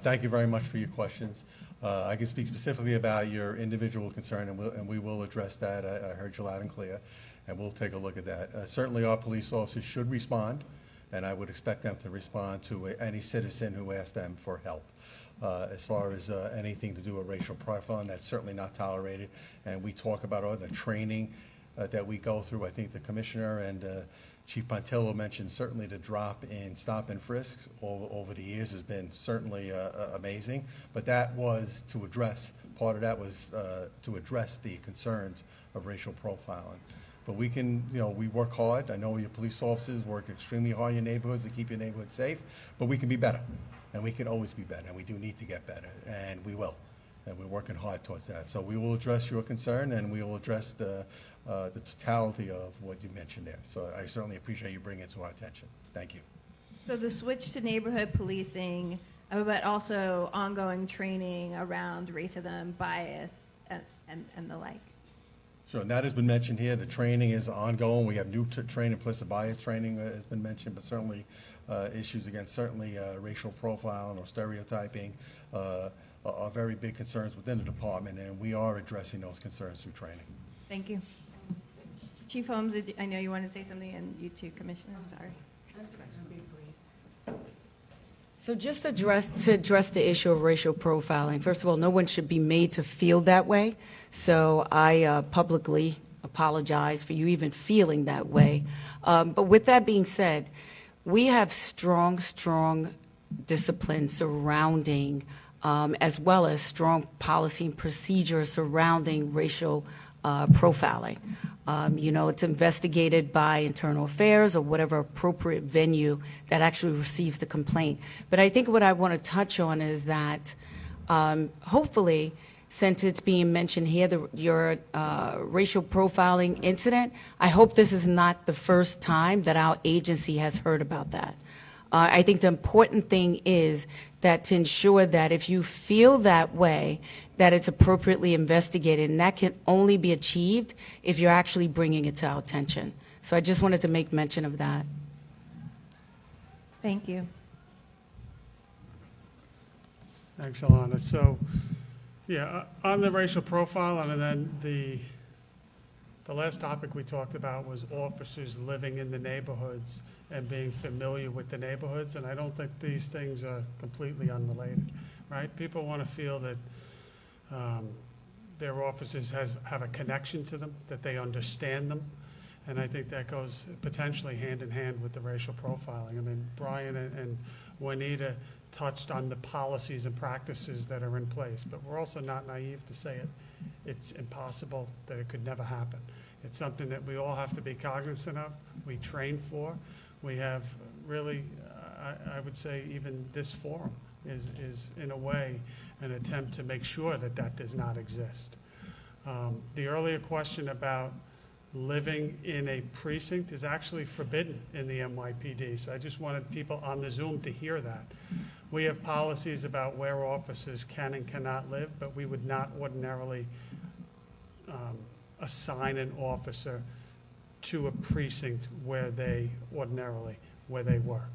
Thank you very much for your questions. I can speak specifically about your individual concern, and we will address that. I heard you loud and clear, and we'll take a look at that. Certainly our police officers should respond, and I would expect them to respond to any citizen who asks them for help. As far as anything to do with racial profiling, that's certainly not tolerated, and we talk about all the training that we go through. I think the Commissioner and Chief Pontillo mentioned certainly the drop in stop and frisks over the years has been certainly amazing, but that was to address, part of that was to address the concerns of racial profiling. But we can, we work hard. I know your police officers work extremely hard in your neighborhoods to keep your neighborhood safe, but we can be better, and we can always be better, and we do need to get better, and we will. And we're working hard towards that. So we will address your concern, and we will address the totality of what you mentioned there. So I certainly appreciate you bringing it to our attention. Thank you. So the switch to neighborhood policing, but also ongoing training around racism, bias, and the like. Sure, and that has been mentioned here. The training is ongoing. We have new training, implicit bias training has been mentioned, but certainly issues against certainly racial profiling or stereotyping are very big concerns within the department, and we are addressing those concerns through training. Thank you. Chief Holmes, I know you want to say something, and you too, Commissioner. Sorry. So just to address the issue of racial profiling, first of all, no one should be made to feel that way. So I publicly apologize for you even feeling that way. But with that being said, we have strong discipline surrounding, as well as strong policy and procedure surrounding racial profiling. It's investigated by internal affairs or whatever appropriate venue that actually receives the complaint. But I think what I want to touch on is that hopefully, since it's being mentioned here, your racial profiling incident, I hope this is not the first time that our agency has heard about that. I think the important thing is that to ensure that if you feel that way, that it's appropriately investigated, and that can only be achieved if you're actually bringing it to our attention. So I just wanted to make mention of that. Thank you. Thanks, Alana. So, yeah, on the racial profile, and then the last topic we talked about was officers living in the neighborhoods and being familiar with the neighborhoods, and I don't think these things are completely unrelated, right? People want to feel that their officers have a connection to them, that they understand them, and I think that goes potentially hand in hand with the racial profiling. I mean, Brian and Juanita touched on the policies and practices that are in place, but we're also not naive to say it's impossible, that it could never happen. It's something that we all have to be cognizant of, we train for. We have really, I would say even this forum is in a way an attempt to make sure that that does not exist. The earlier question about living in a precinct is actually forbidden in the NYPD, so I just wanted people on the Zoom to hear that. We have policies about where officers can and cannot live, but we would not ordinarily assign an officer to a precinct where they work.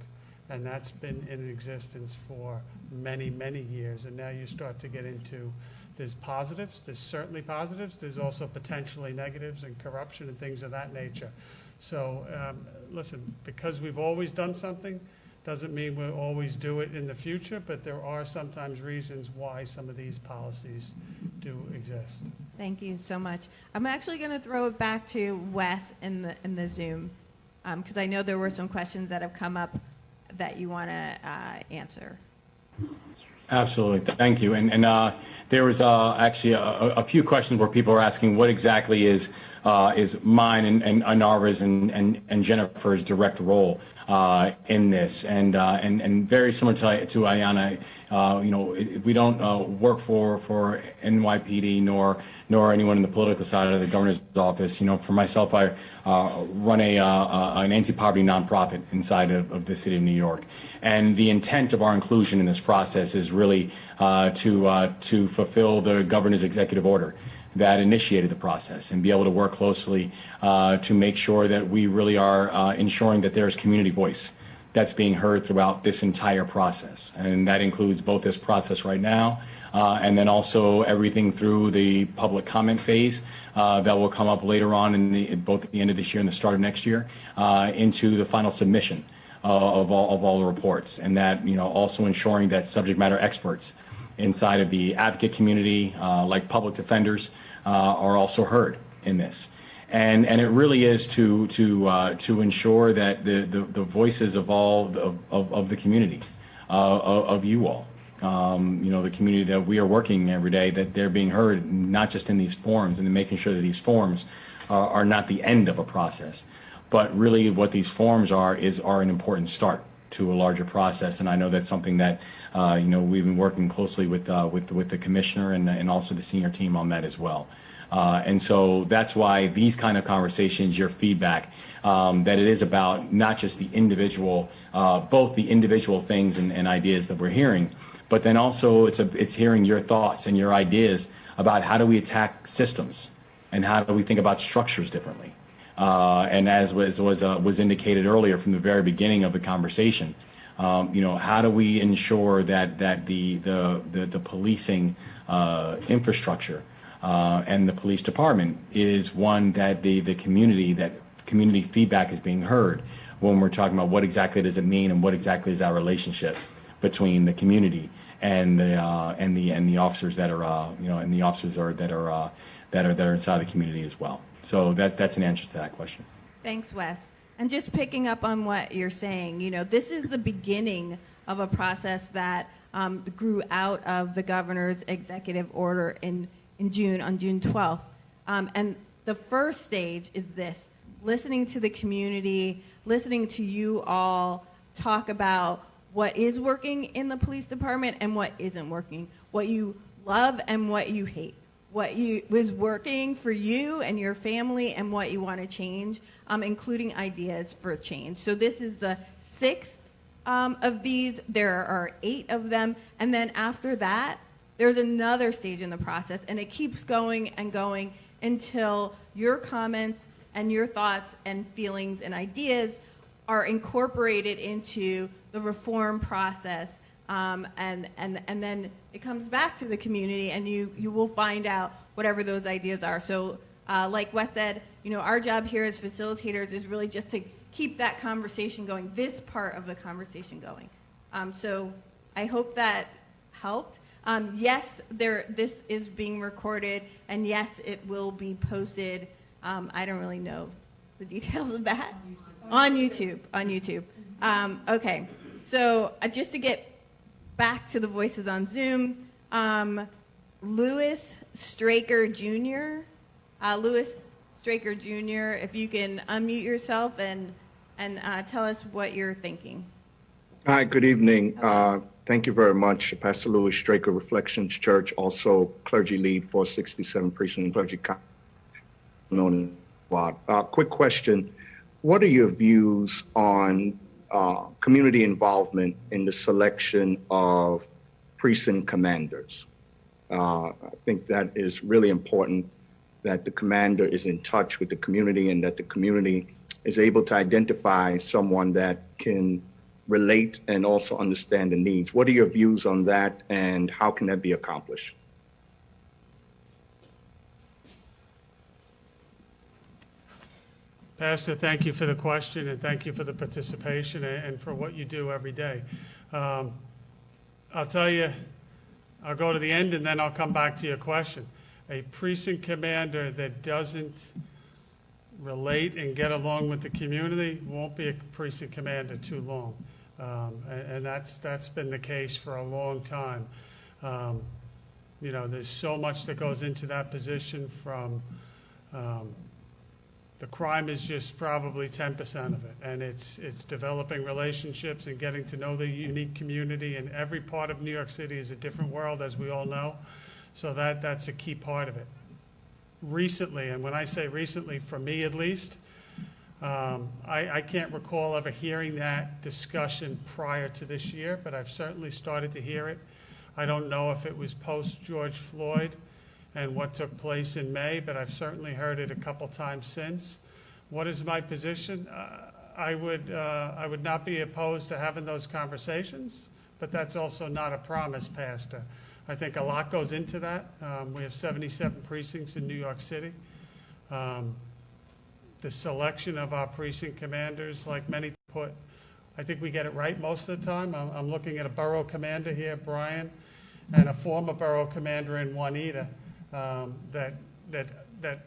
And that's been in existence for many, many years. And now you start to get into, there's positives, there's certainly positives, there's also potentially negatives and corruption and things of that nature. So listen, because we've always done something, doesn't mean we'll always do it in the future, but there are sometimes reasons why some of these policies do exist. Thank you so much. I'm actually going to throw it back to Wes in the Zoom, because I know there were some questions that have come up that you want to answer. Absolutely, thank you. And there was actually a few questions where people are asking what exactly is mine and Anarva's and Jennifer's direct role in this, and very similar to Ayana, we don't work for NYPD nor anyone in the political side of the governor's office. For myself, I run an anti-poverty nonprofit inside of the city of New York, and the intent of our inclusion in this process is really to fulfill the governor's executive order that initiated the process and be able to work closely to make sure that we really are ensuring that there's community voice that's being heard throughout this entire process. And that includes both this process right now and then also everything through the public comment phase that will come up later on in both at the end of this year and the start of next year into the final submission of all the reports. And that, also ensuring that subject matter experts inside of the advocate community, like public defenders, are also heard in this, and it really is to ensure that the voices of all of the community, of you all, the community that we are working every day, that they're being heard, not just in these forums, and making sure that these forums are not the end of a process, but really what these forums are an important start to a larger process. And I know that's something that we've been working closely with the commissioner and also the senior team on that as well. And so that's why these kind of conversations, your feedback, that it is about not just the individual, both the individual things and ideas that we're hearing, but then also it's hearing your thoughts and your ideas about how do we attack systems and how do we think about structures differently. And as was indicated earlier from the very beginning of the conversation, how do we ensure that the policing infrastructure and the police department is one that the community feedback is being heard when we're talking about what exactly does it mean and what exactly is our relationship between the community and the officers that are and the officers that are inside the community as well. So that's an answer to that question. Thanks, Wes. And just picking up on what you're saying, this is the beginning of a process that grew out of the governor's executive order on June 12th. And the first stage is this, listening to the community, listening to you all talk about what is working in the police department and what isn't working, what you love and what you hate, what was working for you and your family and what you want to change, including ideas for change. So this is the 6th of these. There are 8 of them. And then after that, there's another stage in the process, and it keeps going and going until your comments and your thoughts and feelings and ideas are incorporated into the reform process. And then it comes back to the community, and you will find out whatever those ideas are. So like Wes said, our job here as facilitators is really just to keep that conversation going, this part of the conversation going. So I hope that helped. Yes, this is being recorded, and yes, it will be posted. I don't really know the details of that. On YouTube. Okay, so just to get back to the voices on Zoom, Louis Straker Jr. Louis Straker Jr., if you can unmute yourself and tell us what you're thinking. Hi, good evening. Thank you very much. Pastor Louis Straker, Reflections Church, also clergy lead for 67 Precinct Clergy Council. Quick question. What are your views on community involvement in the selection of precinct commanders? I think that is really important, that the commander is in touch with the community and that the community is able to identify someone that can relate and also understand the needs. What are your views on that, and how can that be accomplished? Pastor, thank you for the question, and thank you for the participation and for what you do every day. I'll tell you, I'll go to the end and then I'll come back to your question. A precinct commander that doesn't relate and get along with the community won't be a precinct commander too long. And that's been the case for a long time. There's so much that goes into that position, from the crime is just probably 10% of it, and it's developing relationships and getting to know the unique community, and every part of New York City is a different world, as we all know, so that's a key part of it. Recently, and when I say recently, for me at least, I can't recall ever hearing that discussion prior to this year, but I've certainly started to hear it. I don't know if it was post George Floyd and what took place in May, but I've certainly heard it a couple times since. What is my position? I would not be opposed to having those conversations, but that's also not a promise, Pastor. I think a lot goes into that. We have 77 precincts in New York City. The selection of our precinct commanders, like many put, I think we get it right most of the time. I'm looking at a borough commander here, Brian, and a former borough commander in Juanita, that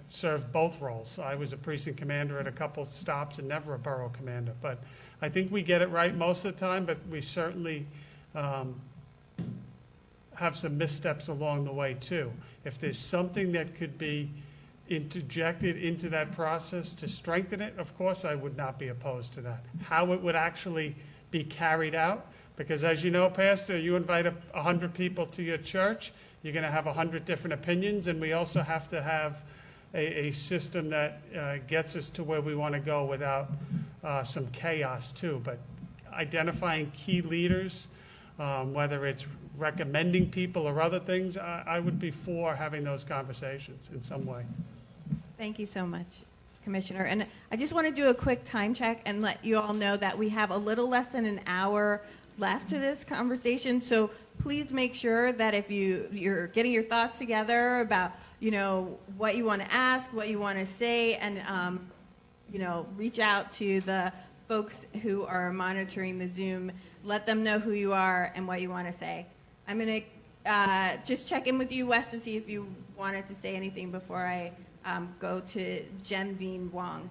served both roles. I was a precinct commander at a couple stops and never a borough commander. But I think we get it right most of the time, but we certainly have some missteps along the way too. If there's something that could be interjected into that process to strengthen it, of course I would not be opposed to that. How it would actually be carried out, because as you know, Pastor, you invite 100 people to your church, you're going to have 100 different opinions, and we also have to have a system that gets us to where we want to go without some chaos too. But identifying key leaders, whether it's recommending people or other things, I would be for having those conversations in some way. Thank you so much, Commissioner. And I just want to do a quick time check and let you all know that we have a little less than an hour left to this conversation. So please make sure that if you're getting your thoughts together about, what you want to ask, what you want to say, and, reach out to the folks who are monitoring the Zoom. Let them know who you are and what you want to say. I'm going to just check in with you, Wes, to see if you wanted to say anything before I go to Genevieve Wong.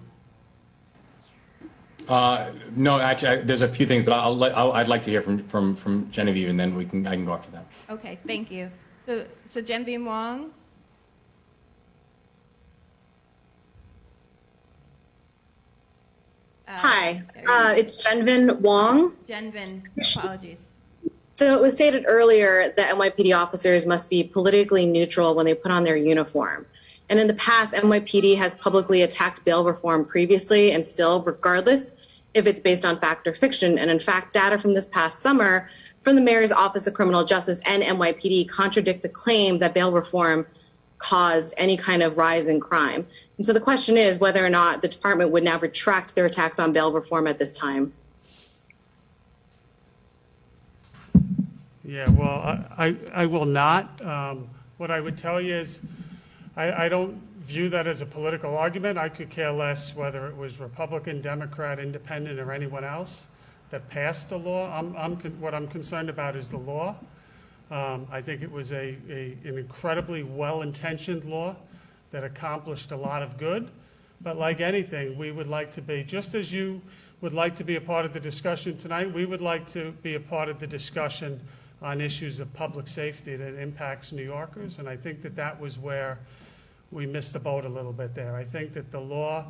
No, actually, there's a few things, but I'd like to hear from Genevieve, and then I can go after that. Okay, thank you. So Genevieve Wong. Hi, it's Jenvin Wong. Jenvin, apologies. So it was stated earlier that NYPD officers must be politically neutral when they put on their uniform. And in the past, NYPD has publicly attacked bail reform previously and still, regardless if it's based on fact or fiction. And in fact, data from this past summer from the Mayor's Office of Criminal Justice and NYPD contradict the claim that bail reform caused any kind of rise in crime. And so the question is whether or not the department would now retract their attacks on bail reform at this time. Yeah, well, I will not. What I would tell you is I don't view that as a political argument. I could care less whether it was Republican, Democrat, Independent, or anyone else that passed the law. What I'm concerned about is the law. I think it was an incredibly well-intentioned law that accomplished a lot of good. But like anything, we would like to be, just as you would like to be a part of the discussion tonight, we would like to be a part of the discussion on issues of public safety that impacts New Yorkers. And I think that that was where we missed the boat a little bit there. I think that the law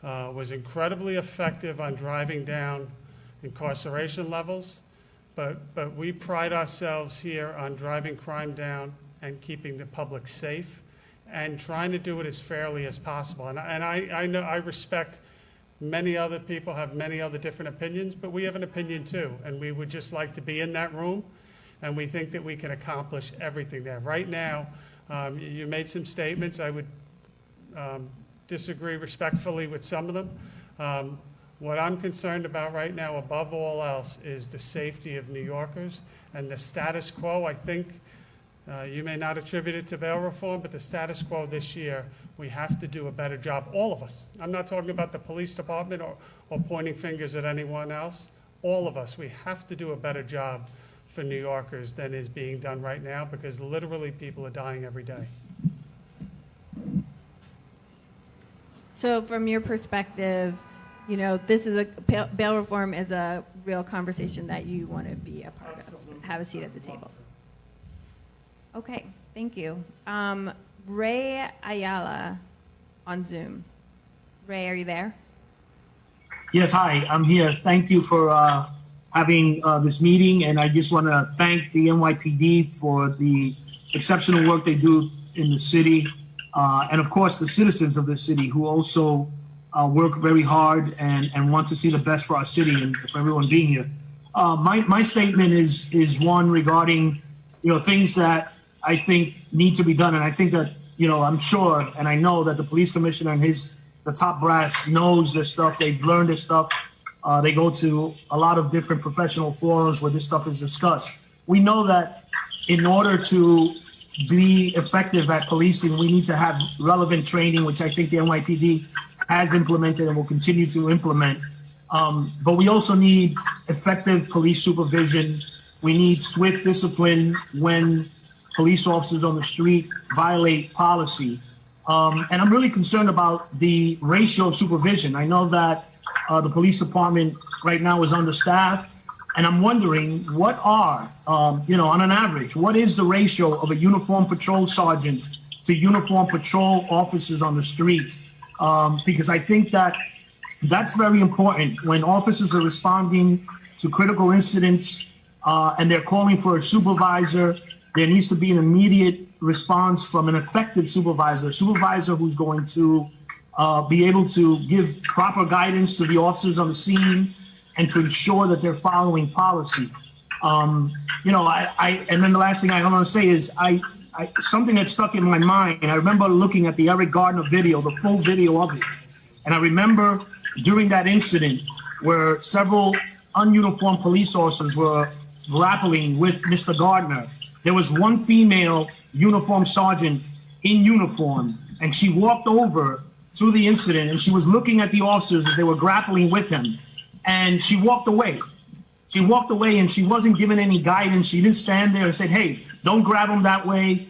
was incredibly effective on driving down incarceration levels, but we pride ourselves here on driving crime down and keeping the public safe and trying to do it as fairly as possible. And I know I respect many other people have many other different opinions, but we have an opinion too, and we would just like to be in that room, and we think that we can accomplish everything there. Right now, you made some statements. I would disagree respectfully with some of them. What I'm concerned about right now, above all else, is the safety of New Yorkers and the status quo. I think you may not attribute it to bail reform, but the status quo this year, we have to do a better job, all of us. I'm not talking about the police department or pointing fingers at anyone else. All of us, we have to do a better job for New Yorkers than is being done right now, because literally people are dying every day. So from your perspective, you know, this is bail reform is a real conversation that you want to be a part of, have a seat at the table. Okay, thank you. Ray Ayala on Zoom. Ray, are you there? Yes, hi, I'm here. Thank you for having this meeting, and I just want to thank the NYPD for the exceptional work they do in the city, and of course the citizens of the city who also work very hard and want to see the best for our city and for everyone being here. My statement is one regarding, you know, things that I think need to be done, and I think that, you know, I'm sure and I know that the police commissioner and the top brass knows this stuff. They've learned this stuff. They go to a lot of different professional forums where this stuff is discussed. We know that in order to be effective at policing, we need to have relevant training, which I think the NYPD has implemented and will continue to implement. But we also need effective police supervision. We need swift discipline when police officers on the street violate policy. And I'm really concerned about the ratio of supervision. I know that the police department right now is understaffed, and I'm wondering what are, you know, on an average, what is the ratio of a uniformed patrol sergeant to uniformed patrol officers on the street? Because I think that that's very important. When officers are responding to critical incidents and they're calling for a supervisor, there needs to be an immediate response from an effective supervisor, a supervisor who's going to be able to give proper guidance to the officers on the scene and to ensure that they're following policy. You know, and then the last thing I want to say is something that stuck in my mind. I remember looking at the Eric Gardner video, the full video of it. And I remember during that incident where several ununiformed police officers were grappling with Mr. Gardner, there was one female uniformed sergeant in uniform, and she walked over through the incident and she was looking at the officers as they were grappling with him, and she walked away. She walked away and she wasn't given any guidance. She didn't stand there and say, hey, don't grab him that way.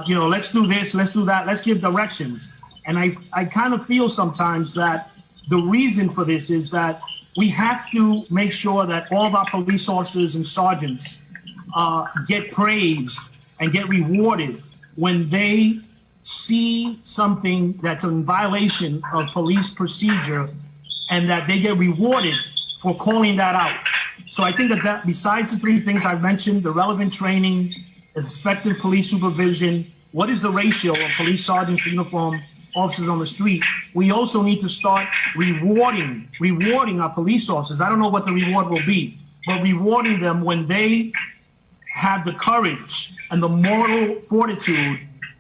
You know, let's do this, let's do that, let's give directions. And I kind of feel sometimes that the reason for this is that we have to make sure that all of our police officers and sergeants get praised and get rewarded when they see something that's in violation of police procedure and that they get rewarded for calling that out. So I think that besides the three things I've mentioned, the relevant training, effective police supervision, what is the ratio of police sergeants to uniform officers on the street, we also need to start rewarding our police officers. I don't know what the reward will be, but rewarding them when they have the courage and the moral fortitude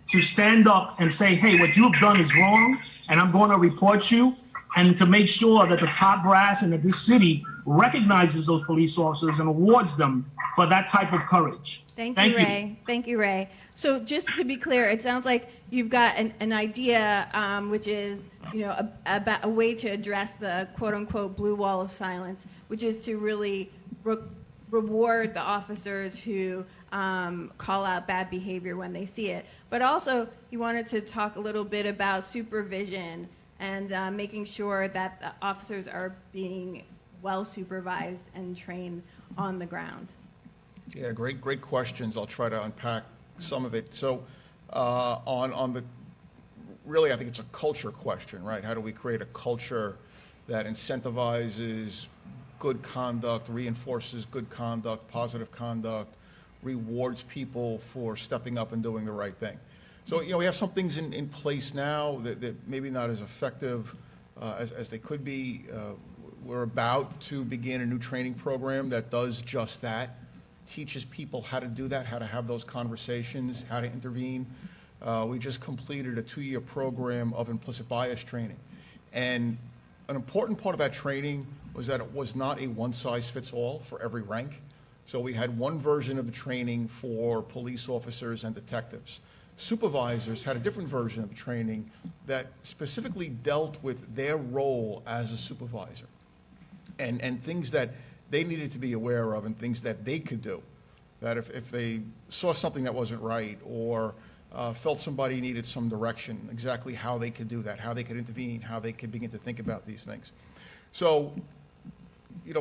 to stand up and say, hey, what you've done is wrong, and I'm going to report you, and to make sure that the top brass and that this city recognizes those police officers and awards them for that type of courage. Thank you, Ray. Thank you, Ray. So just to be clear, it sounds like you've got an idea, which is, about a way to address the quote-unquote blue wall of silence, which is to really reward the officers who call out bad behavior when they see it. But also, you wanted to talk a little bit about supervision and making sure that the officers are being well supervised and trained on the ground. Yeah, great questions. I'll try to unpack some of it. So on the, really I think it's a culture question, right? How do we create a culture that incentivizes good conduct, reinforces good conduct, positive conduct, rewards people for stepping up and doing the right thing? So, we have some things in place now that maybe not as effective as they could be. We're about to begin a new training program that does just that, teaches people how to do that, how to have those conversations, how to intervene. We just completed a 2-year program of implicit bias training. And an important part of that training was that it was not a one-size-fits-all for every rank. So we had one version of the training for police officers and detectives. Supervisors had a different version of the training that specifically dealt with their role as a supervisor and things that they needed to be aware of and things that they could do. That if they saw something that wasn't right or felt somebody needed some direction, exactly how they could do that, how they could intervene, how they could begin to think about these things. So,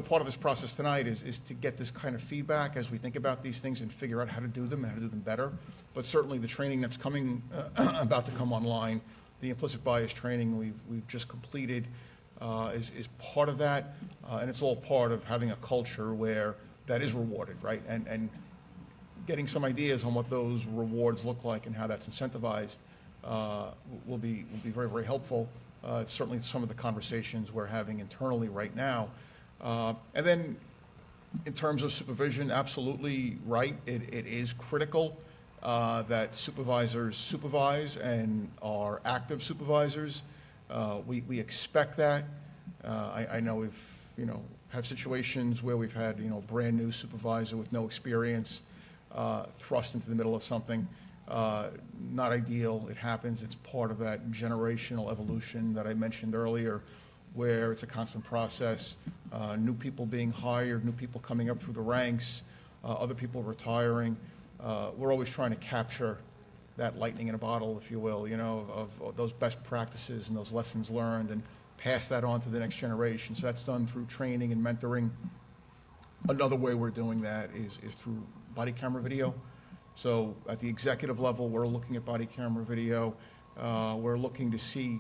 part of this process tonight is to get this kind of feedback as we think about these things and figure out how to do them and how to do them better. But certainly the training that's coming, about to come online, the implicit bias training we've just completed is part of that. And it's all part of having a culture where that is rewarded, right? And getting some ideas on what those rewards look like and how that's incentivized will be very, very helpful. It's certainly some of the conversations we're having internally right now. And then in terms of supervision, absolutely right. It is critical that supervisors supervise and are active supervisors. We expect that. I know we've, have situations where we've had, brand new supervisor with no experience thrust into the middle of something. Not ideal. It happens. It's part of that generational evolution that I mentioned earlier, where it's a constant process, new people being hired, new people coming up through the ranks, other people retiring. We're always trying to capture that lightning in a bottle, if you will, of those best practices and those lessons learned and pass that on to the next generation. So that's done through training and mentoring. Another way we're doing that is through body camera video. So at the executive level, we're looking at body camera video. We're looking to see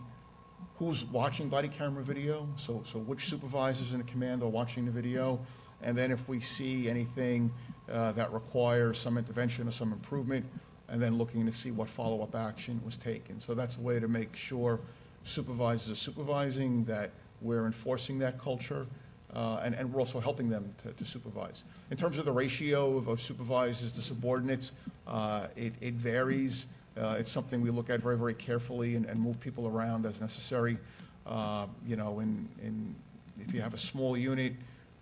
who's watching body camera video, so which supervisors in a command are watching the video, and then if we see anything that requires some intervention or some improvement, and then looking to see what follow-up action was taken. So that's a way to make sure supervisors are supervising, that we're enforcing that culture, and we're also helping them to supervise. In terms of the ratio of supervisors to subordinates, it varies. It's something we look at very, very carefully and move people around as necessary. If you have a small unit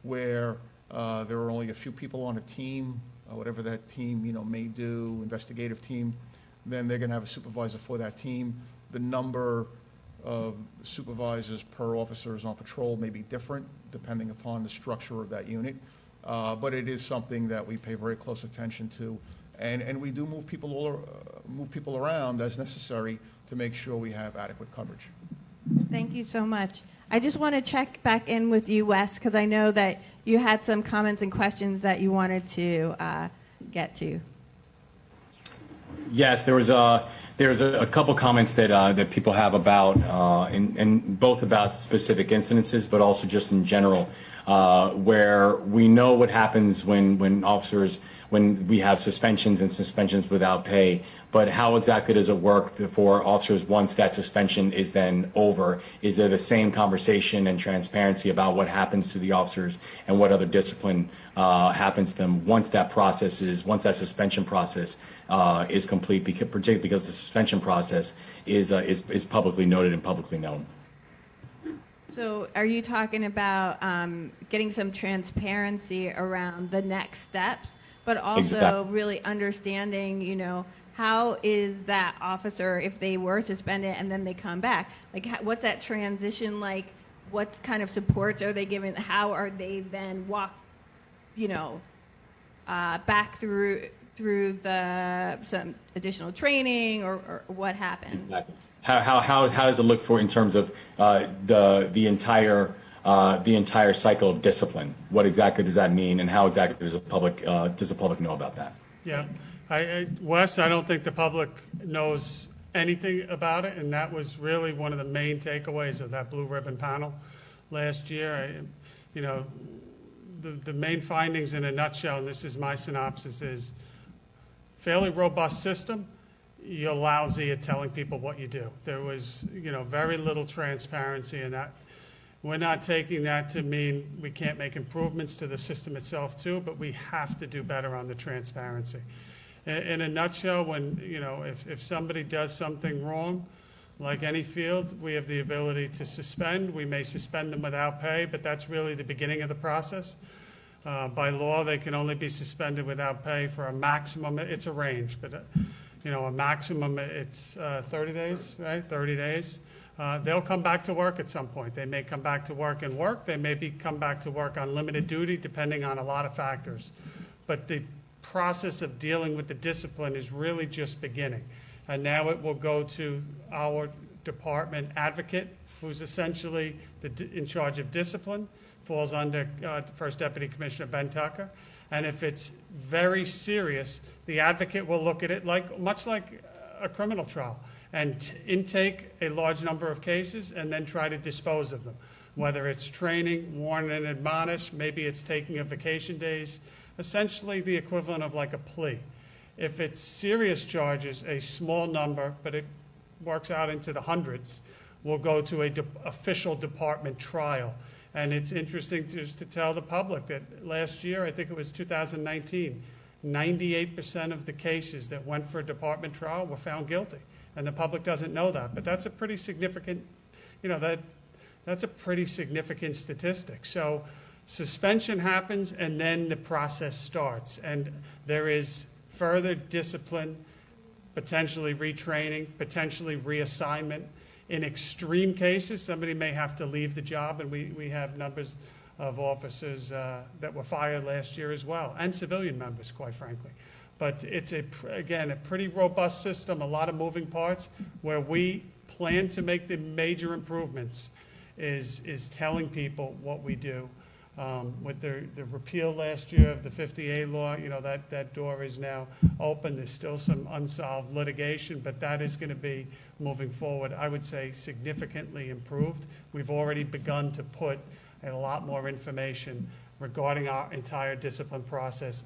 where there are only a few people on a team, whatever that team may do, investigative team, then they're going to have a supervisor for that team. The number of supervisors per officer is on patrol may be different depending upon the structure of that unit, but it is something that we pay very close attention to. And we do move people around as necessary to make sure we have adequate coverage. Thank you so much. I just want to check back in with you, Wes, because I know that you had some comments and questions that you wanted to get to. Yes, there There's a couple comments that that people have about, and both about specific incidences, but also just in general, where we know what happens when we have suspensions and suspensions without pay, but how exactly does it work for officers once that suspension is then over? Is there the same conversation and transparency about what happens to the officers and what other discipline happens to them once that suspension process is complete, particularly because the suspension process is publicly noted and publicly known? So are you talking about getting some transparency around the next steps, but also really understanding, how is that officer, if they were suspended and then they come back, like what's that transition like? What kind of supports are they given? How are they then back through some additional training or what happened? Exactly. How does it look for in terms of the entire cycle of discipline? What exactly does that mean, and how exactly does the public know about that? Yeah, Wes, I don't think the public knows anything about it, and that was really one of the main takeaways of that blue ribbon panel last year. The main findings in a nutshell, and this is my synopsis, is fairly robust system. You're lousy at telling people what you do. There was, very little transparency in that. We're not taking that to mean we can't make improvements to the system itself too, but we have to do better on the transparency. In a nutshell, when, if somebody does something wrong, like any field, we have the ability to suspend. We may suspend them without pay, but that's really the beginning of the process. By law, they can only be suspended without pay for a maximum. It's a range, but a maximum, it's 30 days, right? 30 days. They'll come back to work at some point. They may come back to work and work. They may come back to work on limited duty, depending on a lot of factors. But the process of dealing with the discipline is really just beginning. And now it will go to our department advocate, who's essentially in charge of discipline, falls under First Deputy Commissioner Ben Tucker. And if it's very serious, the advocate will look at it much like a criminal trial and intake a large number of cases and then try to dispose of them. Whether it's training, warn and admonish, maybe it's taking of vacation days, essentially the equivalent of like a plea. If it's serious charges, a small number, but it works out into the hundreds, will go to an official department trial. And it's interesting to tell the public that last year, I think it was 2019, 98% of the cases that went for a department trial were found guilty. And the public doesn't know that. But that's a pretty significant, that's a pretty significant statistic. So suspension happens and then the process starts. And there is further discipline, potentially retraining, potentially reassignment. In extreme cases, somebody may have to leave the job, and we have numbers of officers that were fired last year as well, and civilian members, quite frankly. But it's, again, a pretty robust system, a lot of moving parts. Where we plan to make the major improvements is telling people what we do. With the repeal last year of the 50A law, that door is now open. There's still some unsolved litigation, but that is going to be moving forward, I would say, significantly improved. We've already begun to put a lot more information regarding our entire discipline process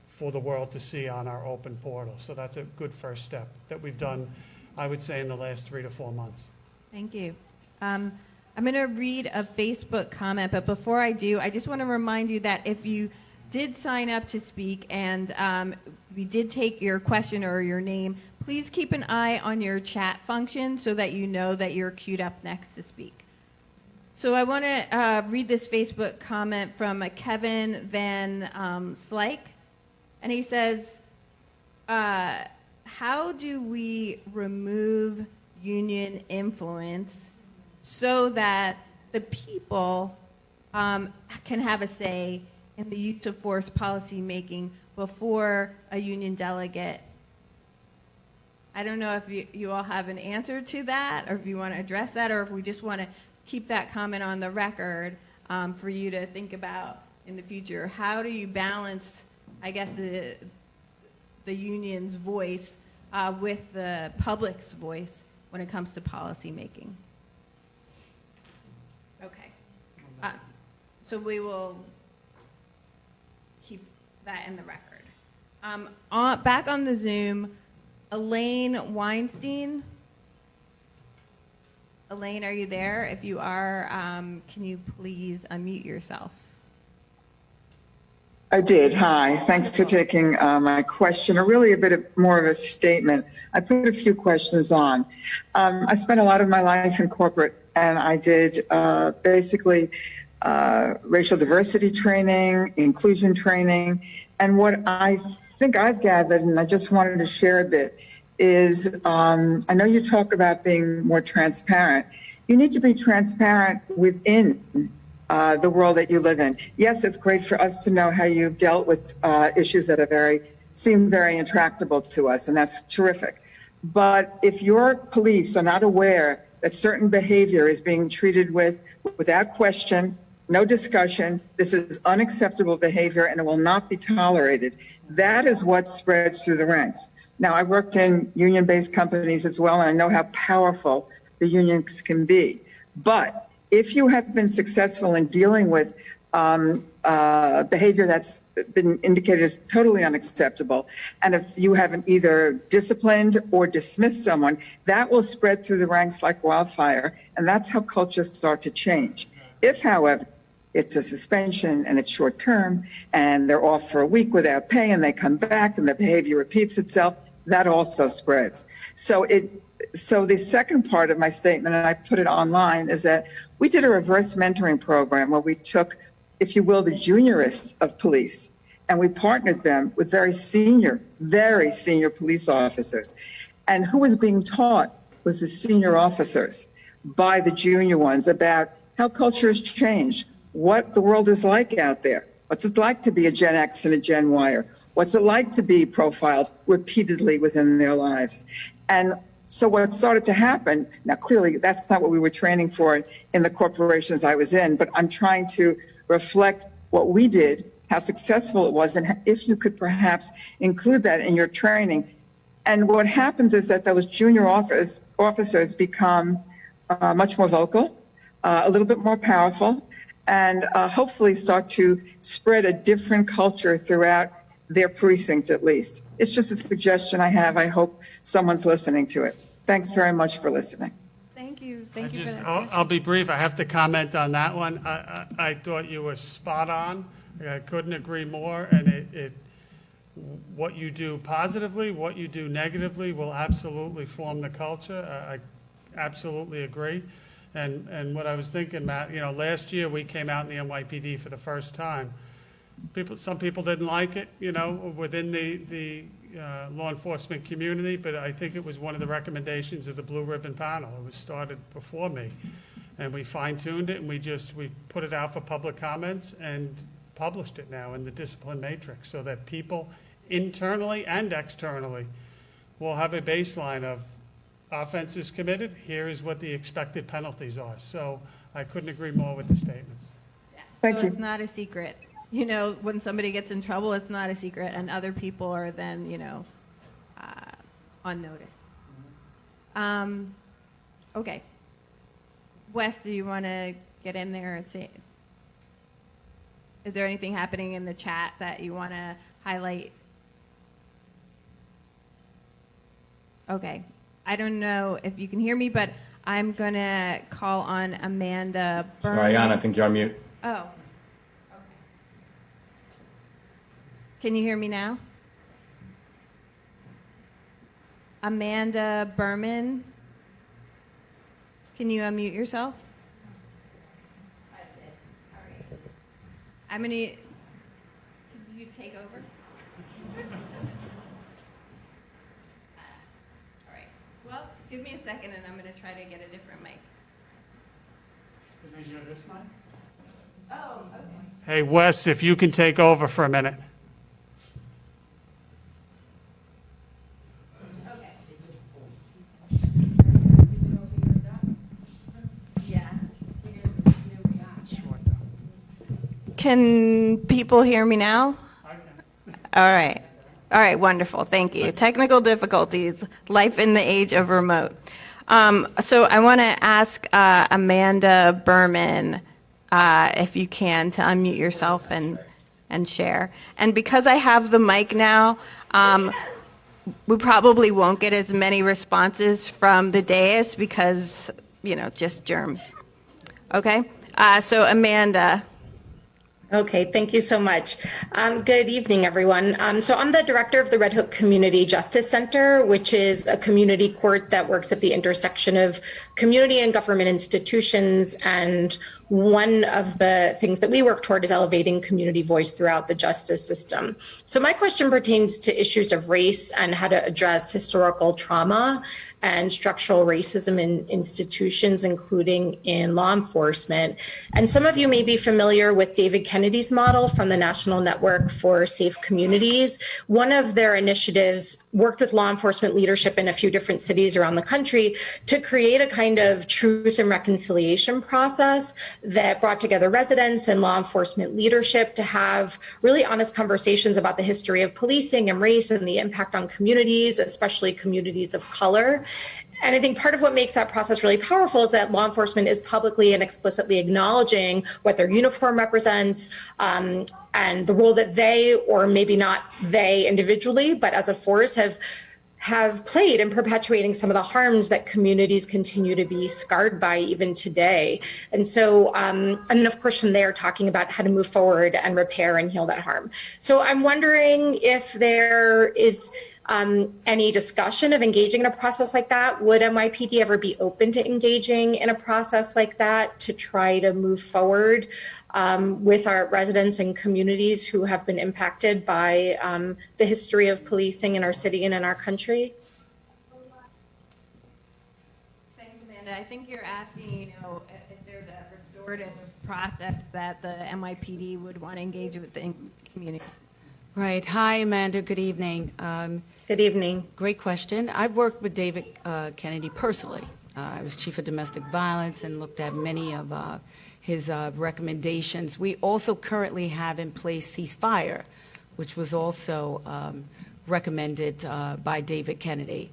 for the world to see on our open portal. So that's a good first step that we've done, I would say, in the last 3 to 4 months. Thank you. I'm going to read a Facebook comment, but before I do, I just want to remind you that if you did sign up to speak and we did take your question or your name, please keep an eye on your chat function so that you know that you're queued up next to speak. So I want to read this Facebook comment from Kevin Van Slyke, and he says, how do we remove union influence so that the people can have a say in the use of force policy making before a union delegate? I don't know if you all have an answer to that, or if you want to address that, or if we just want to keep that comment on the record for you to think about in the future. How do you balance, I guess, the union's voice with the public's voice when it comes to policy making. Okay. So we will keep that in the record. Back on the Zoom, Elaine Weinstein. Elaine, are you there? If you are, can you please unmute yourself? I did. Hi. Thanks for taking my question, or really a bit more of a statement. I put a few questions on. I spent a lot of my life in corporate, and I did basically racial diversity training, inclusion training, and what I think I've gathered, and I just wanted to share a bit, is I know you talk about being more transparent. You need to be transparent within the world that you live in. Yes, it's great for us to know how you've dealt with issues that are seem very intractable to us, and that's terrific. But if your police are not aware that certain behavior is being treated without question, no discussion, this is unacceptable behavior and it will not be tolerated, that is what spreads through the ranks. Now, I worked in union-based companies as well, and I know how powerful the unions can be. But if you have been successful in dealing with behavior that's been indicated as totally unacceptable, and if you haven't either disciplined or dismissed someone, that will spread through the ranks like wildfire, and that's how cultures start to change. If, however, it's a suspension and it's short term, and they're off for a week without pay, and they come back and the behavior repeats itself, that also spreads. So the second part of my statement, and I put it online, is that we did a reverse mentoring program where we took, if you will, the juniorists of police, and we partnered them with very senior police officers. And who was being taught was the senior officers by the junior ones about how culture has changed, what the world is like out there, what's it like to be a Gen X and a Gen Y, what's it like to be profiled repeatedly within their lives. And so what started to happen, now clearly that's not what we were training for in the corporations I was in, but I'm trying to reflect what we did, how successful it was, and if you could perhaps include that in your training. And what happens is that those junior officers become much more vocal, a little bit more powerful, and hopefully start to spread a different culture throughout their precinct at least. It's just a suggestion I have. I hope someone's listening to it. Thanks very much for listening. Thank you. Thank you for that. I'll be brief. I have to comment on that one. I thought you were spot on. I couldn't agree more. And what you do positively, what you do negatively will absolutely form the culture. I absolutely agree. And what I was thinking, Matt, last year we came out in the NYPD for the first time. Some people didn't like it, within the law enforcement community, but I think it was one of the recommendations of the Blue Ribbon panel. It was started before me, and we fine-tuned it, and we put it out for public comments and published it now in the discipline matrix so that people internally and externally will have a baseline of offenses committed. Here is what the expected penalties are. So I couldn't agree more with the statements. Thank you. It's not a secret. When somebody gets in trouble, it's not a secret, and other people are then, on notice. Okay. Wes, do you want to get in there and say, is there anything happening in the chat that you want to highlight? Okay. I don't know if you can hear me, but I'm going to call on Amanda Berman. Sorry, Jan, I think you're on mute. Oh. Can you hear me now? Amanda Berman, can you unmute yourself? I'm going to, can you take over? All right. Well, give me a second and I'm going to try to get a different mic. Is it this mic? Oh, okay. Hey, Wes, if you can take over for a minute. Can people hear me now? All right. All right, wonderful. Thank you. Technical difficulties, life in the age of remote. So I want to ask Amanda Berman, if you can, to unmute yourself and share. And because I have the mic now, we probably won't get as many responses from the dais because, just germs. Okay? So Amanda. Okay, thank you so much. Good evening, everyone. So I'm the director of the Red Hook Community Justice Center, which is a community court that works at the intersection of community and government institutions. And one of the things that we work toward is elevating community voice throughout the justice system. So my question pertains to issues of race and how to address historical trauma and structural racism in institutions, including in law enforcement. And some of you may be familiar with David Kennedy's model from the National Network for Safe Communities. One of their initiatives worked with law enforcement leadership in a few different cities around the country to create a kind of truth and reconciliation process that brought together residents and law enforcement leadership to have really honest conversations about the history of policing and race and the impact on communities, especially communities of color. And I think part of what makes that process really powerful is that law enforcement is publicly and explicitly acknowledging what their uniform represents and the role that they, or maybe not they individually, but as a force have played in perpetuating some of the harms that communities continue to be scarred by even today. And so, and then of course from there talking about how to move forward and repair and heal that harm. So I'm wondering if there is any discussion of engaging in a process like that. Would NYPD ever be open to engaging in a process like that to try to move forward with our residents and communities who have been impacted by the history of policing in our city and in our country? Thanks, Amanda. I think you're asking, if there's a restorative process that the NYPD would want to engage with the community. Right. Hi, Amanda. Good evening. Good evening. Great question. I've worked with David Kennedy personally. I was chief of domestic violence and looked at many of his recommendations. We also currently have in place ceasefire, which was also recommended by David Kennedy.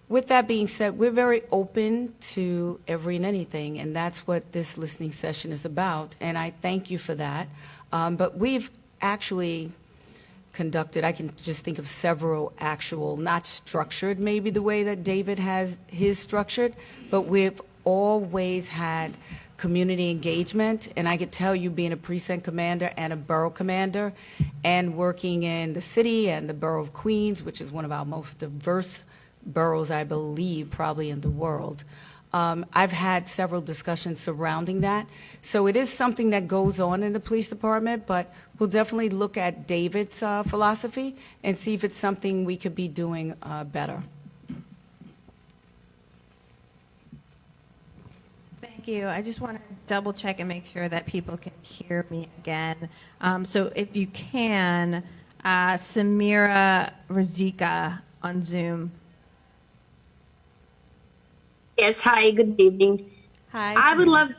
With that being said, we're very open to every and anything, and that's what this listening session is about, and I thank you for that. But we've actually conducted, I can just think of several actual, not structured maybe the way that David has his structured, but we've always had community engagement. And I could tell you, being a precinct commander and a borough commander and working in the city and the borough of Queens, which is one of our most diverse boroughs, I believe, probably in the world, I've had several discussions surrounding that. So it is something that goes on in the police department, but we'll definitely look at David's philosophy and see if it's something we could be doing better. Thank you. I just want to double check and make sure that people can hear me again. So if you can, Samira Razika on Zoom. Yes, hi, good evening. Hi. I would love,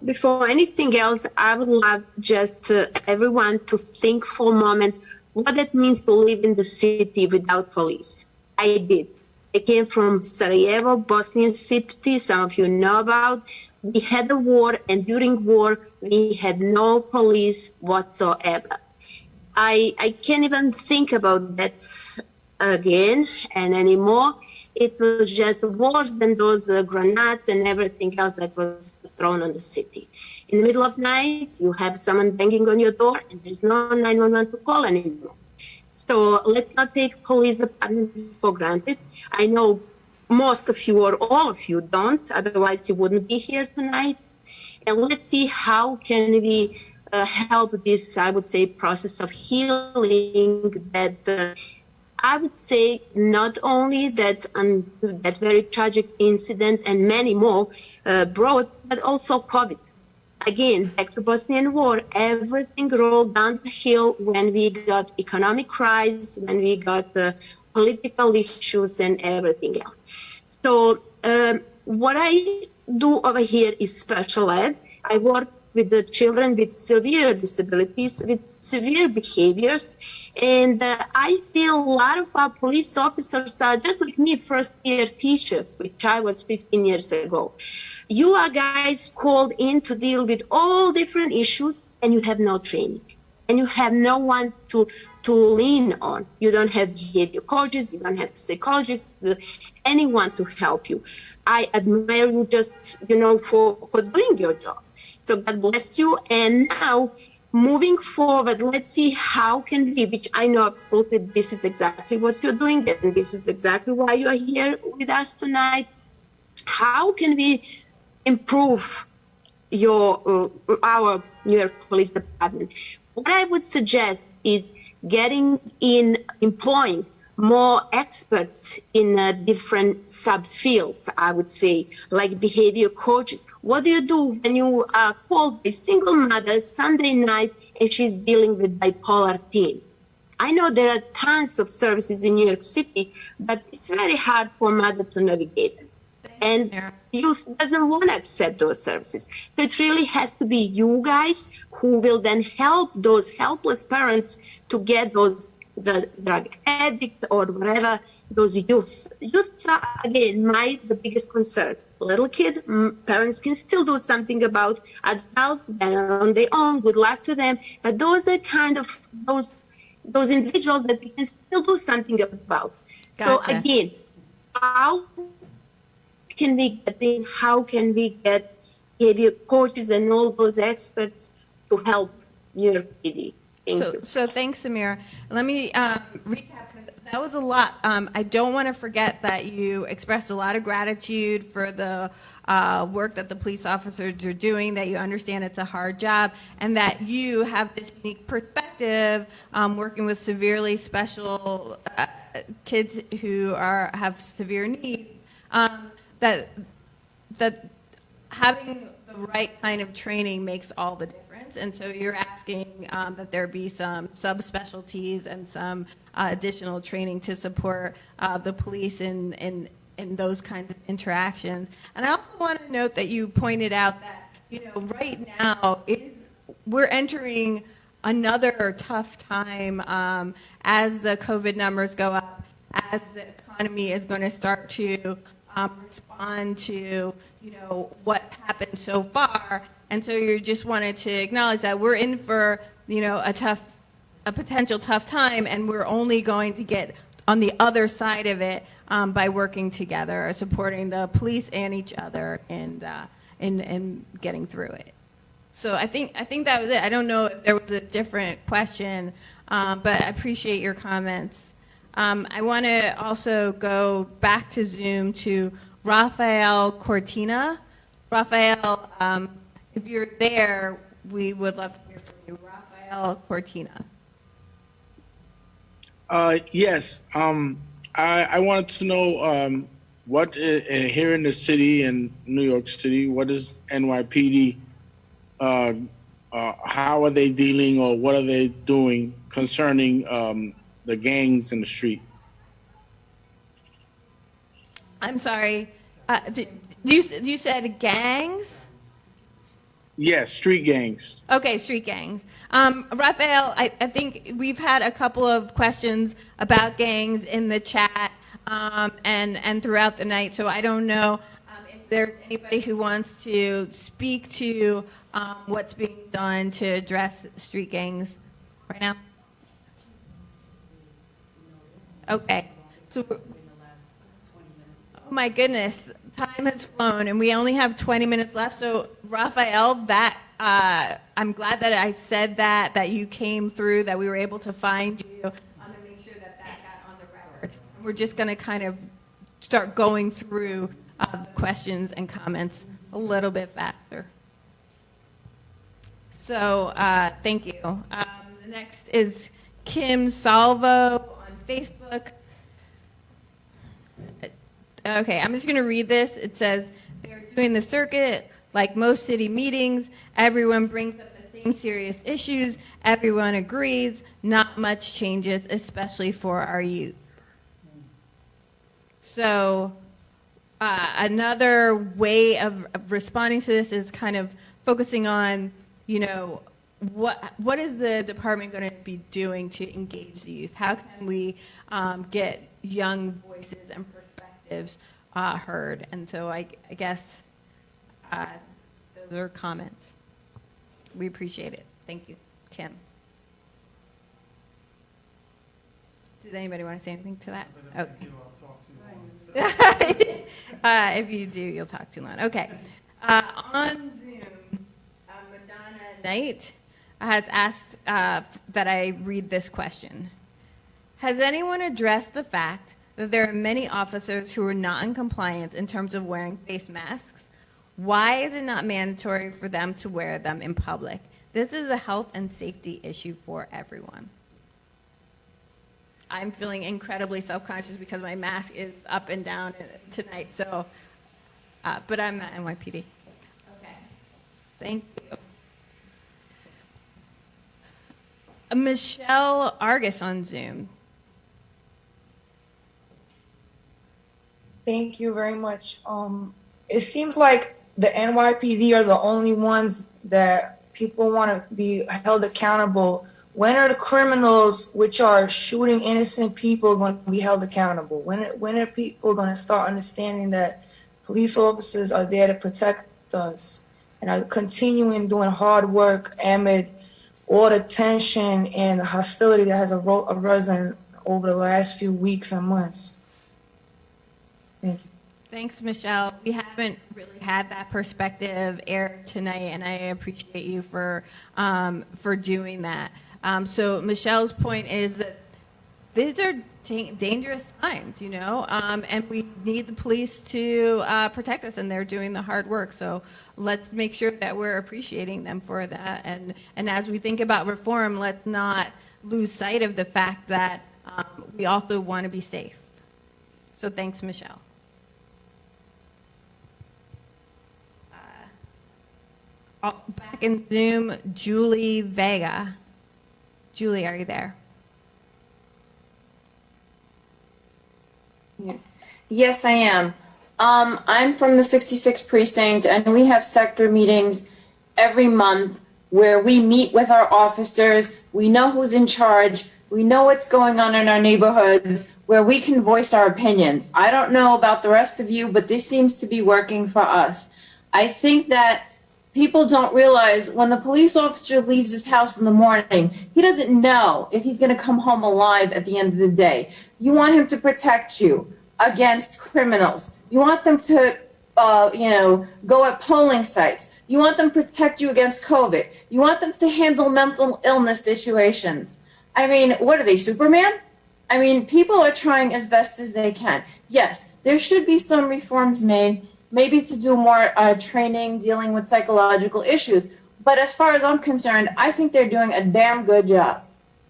before anything else, I would love just everyone to think for a moment what it means to live in the city without police. I did. I came from Sarajevo, Bosnian city, some of you know about. We had a war, and during war, we had no police whatsoever. I can't even think about that again and anymore. It was just worse than those grenades and everything else that was thrown on the city. In the middle of night, you have someone banging on your door, and there's no 911 to call anymore. So let's not take police department for granted. I know most of you or all of you don't, otherwise you wouldn't be here tonight. And let's see how can we help this, I would say, process of healing that I would say not only that that very tragic incident and many more brought, but also COVID. Again, back to Bosnian War, everything rolled down the hill when we got economic crisis, when we got political issues and everything else. So what I do over here is special ed. I work with the children with severe disabilities, with severe behaviors. And I feel a lot of our police officers are just like me, first-year teacher, which I was 15 years ago. You are guys called in to deal with all different issues, and you have no training. And you have no one to lean on. You don't have behavior coaches, you don't have psychologists, anyone to help you. I admire you just, for doing your job. So God bless you. And now, moving forward, let's see how can we, which I know absolutely this is exactly what you're doing, and this is exactly why you are here with us tonight. How can we improve our New York Police Department? What I would suggest is employing more experts in different subfields, I would say, like behavior coaches. What do you do when you are called a single mother Sunday night and she's dealing with bipolar teen? I know there are tons of services in New York City, but it's very hard for mother to navigate them. And youth doesn't want to accept those services. So it really has to be you guys who will then help those helpless parents to get those drug addict or whatever, those youths. Youths are, again, the biggest concern. Little kid, parents can still do something about. Adults, on their own, good luck to them. But those are kind of those individuals that we can still do something about. Gotcha. So again, how can we get behavior coaches and all those experts to help New York PD? Thank you. So thanks, Samira. Let me recap. That was a lot. I don't want to forget that you expressed a lot of gratitude for the work that the police officers are doing, that you understand it's a hard job, and that you have this unique perspective working with severely special kids who have severe needs, that having the right kind of training makes all the difference. And so you're asking that there be some subspecialties and some additional training to support the police in those kinds of interactions. And I also want to note that you pointed out that, right now we're entering another tough time as the COVID numbers go up, as the economy is going to start to respond to, what's happened so far. And so you just wanted to acknowledge that we're in for, a potential tough time, and we're only going to get on the other side of it by working together, supporting the police and each other, and getting through it. So I think that was it. I don't know if there was a different question, but I appreciate your comments. I want to also go back to Zoom to Rafael Cortina. Rafael, if you're there, we would love to hear from you. Rafael Cortina. Yes. I wanted to know what here in the city, in New York City, what is NYPD? How are they dealing, or what are they doing concerning the gangs in the street? I'm sorry. You said gangs? Yes, street gangs. Okay, street gangs. Rafael, I think we've had a couple of questions about gangs in the chat and throughout the night, so I don't know if there's anybody who wants to speak to what's being done to address street gangs right now. Okay. So, oh my goodness, time has flown, and we only have 20 minutes left. So, Rafael, I'm glad that I said that you came through, that we were able to find you, to make sure that got on the record. And we're just going to kind of start going through the questions and comments a little bit faster. So, thank you. The next is Kim Salvo on Facebook. Okay, I'm just going to read this. It says, they're doing the circuit like most city meetings. Everyone brings up the same serious issues. Everyone agrees. Not much changes, especially for our youth. So another way of responding to this is kind of focusing on you know, what is the department going to be doing to engage the youth? How can we get young voices and perspectives heard? And so I guess those are comments. We appreciate it. Thank you. Kim. Does anybody want to say anything to that? Okay. If you do, you'll talk too long. Okay. On Zoom, Madonna Knight has asked that I read this question. Has anyone addressed the fact that there are many officers who are not in compliance in terms of wearing face masks? Why is it not mandatory for them to wear them in public? This is a health and safety issue for everyone. I'm feeling incredibly self-conscious because my mask is up and down tonight, so, but I'm not NYPD. Okay, thank you. Michelle Argus on Zoom. Thank you very much. It seems like the NYPD are the only ones that people want to be held accountable. When are the criminals, which are shooting innocent people, going to be held accountable? When are people going to start understanding that police officers are there to protect us and are continuing doing hard work amid all the tension and the hostility that has arisen over the last few weeks and months? Thank you. Thanks, Michelle. We haven't really had that perspective aired tonight, and I appreciate you for doing that. So Michelle's point is that these are dangerous times, you know, and we need the police to protect us, and they're doing the hard work. So let's make sure that we're appreciating them for that. And as we think about reform, let's not lose sight of the fact that we also want to be safe. So thanks, Michelle. Back in Zoom, Julie Vega. Julie, are you there? Yes, I am. I'm from the 66th precinct, and we have sector meetings every month where we meet with our officers. We know who's in charge. We know what's going on in our neighborhoods, where we can voice our opinions. I don't know about the rest of you, but this seems to be working for us. I think that people don't realize when the police officer leaves his house in the morning, he doesn't know if he's going to come home alive at the end of the day. You want him to protect you against criminals. You want them to, go at polling sites. You want them to protect you against COVID. You want them to handle mental illness situations. I mean, what are they, Superman? I mean, people are trying as best as they can. Yes, there should be some reforms made, maybe to do more training dealing with psychological issues. But as far as I'm concerned, I think they're doing a damn good job.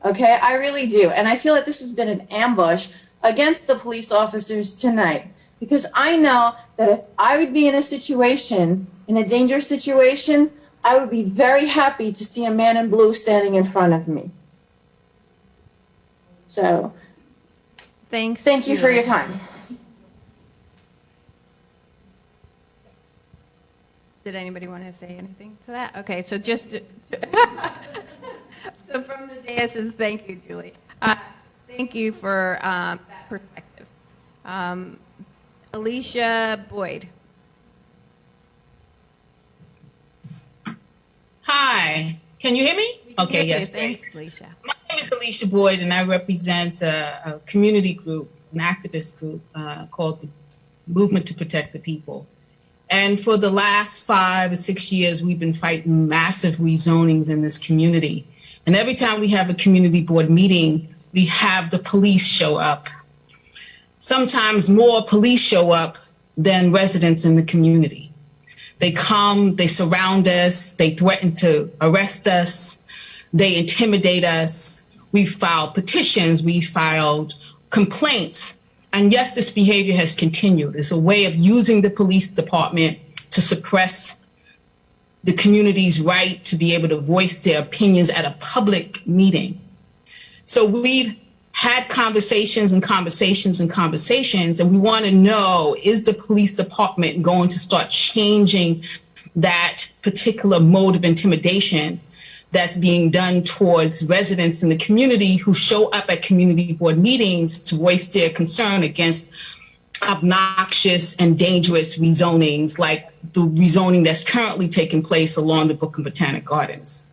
Okay, I really do. And I feel like this has been an ambush against the police officers tonight. Because I know that if I would be in a situation, in a dangerous situation, I would be very happy to see a man in blue standing in front of me. So, thank you for your time. Did anybody want to say anything to that? Okay, so just so from the dais, thank you, Julie. Thank you for that perspective. Alicia Boyd. Hi, can you hear me? Okay, yes. Thanks, Alicia. My name is Alicia Boyd, and I represent a community group, an activist group called the Movement to Protect the People. And for the last 5 or 6 years, we've been fighting massive rezonings in this community. And every time we have a community board meeting, we have the police show up. Sometimes more police show up than residents in the community. They come, they surround us, they threaten to arrest us, they intimidate us. We filed petitions, we filed complaints. And yes, this behavior has continued. It's a way of using the police department to suppress the community's right to be able to voice their opinions at a public meeting. So we've had conversations and conversations and conversations, and we want to know, is the police department going to start changing that particular mode of intimidation that's being done towards residents in the community who show up at community board meetings to voice their concern against obnoxious and dangerous rezonings, like the rezoning that's currently taking place along the Brooklyn Botanic Gardens.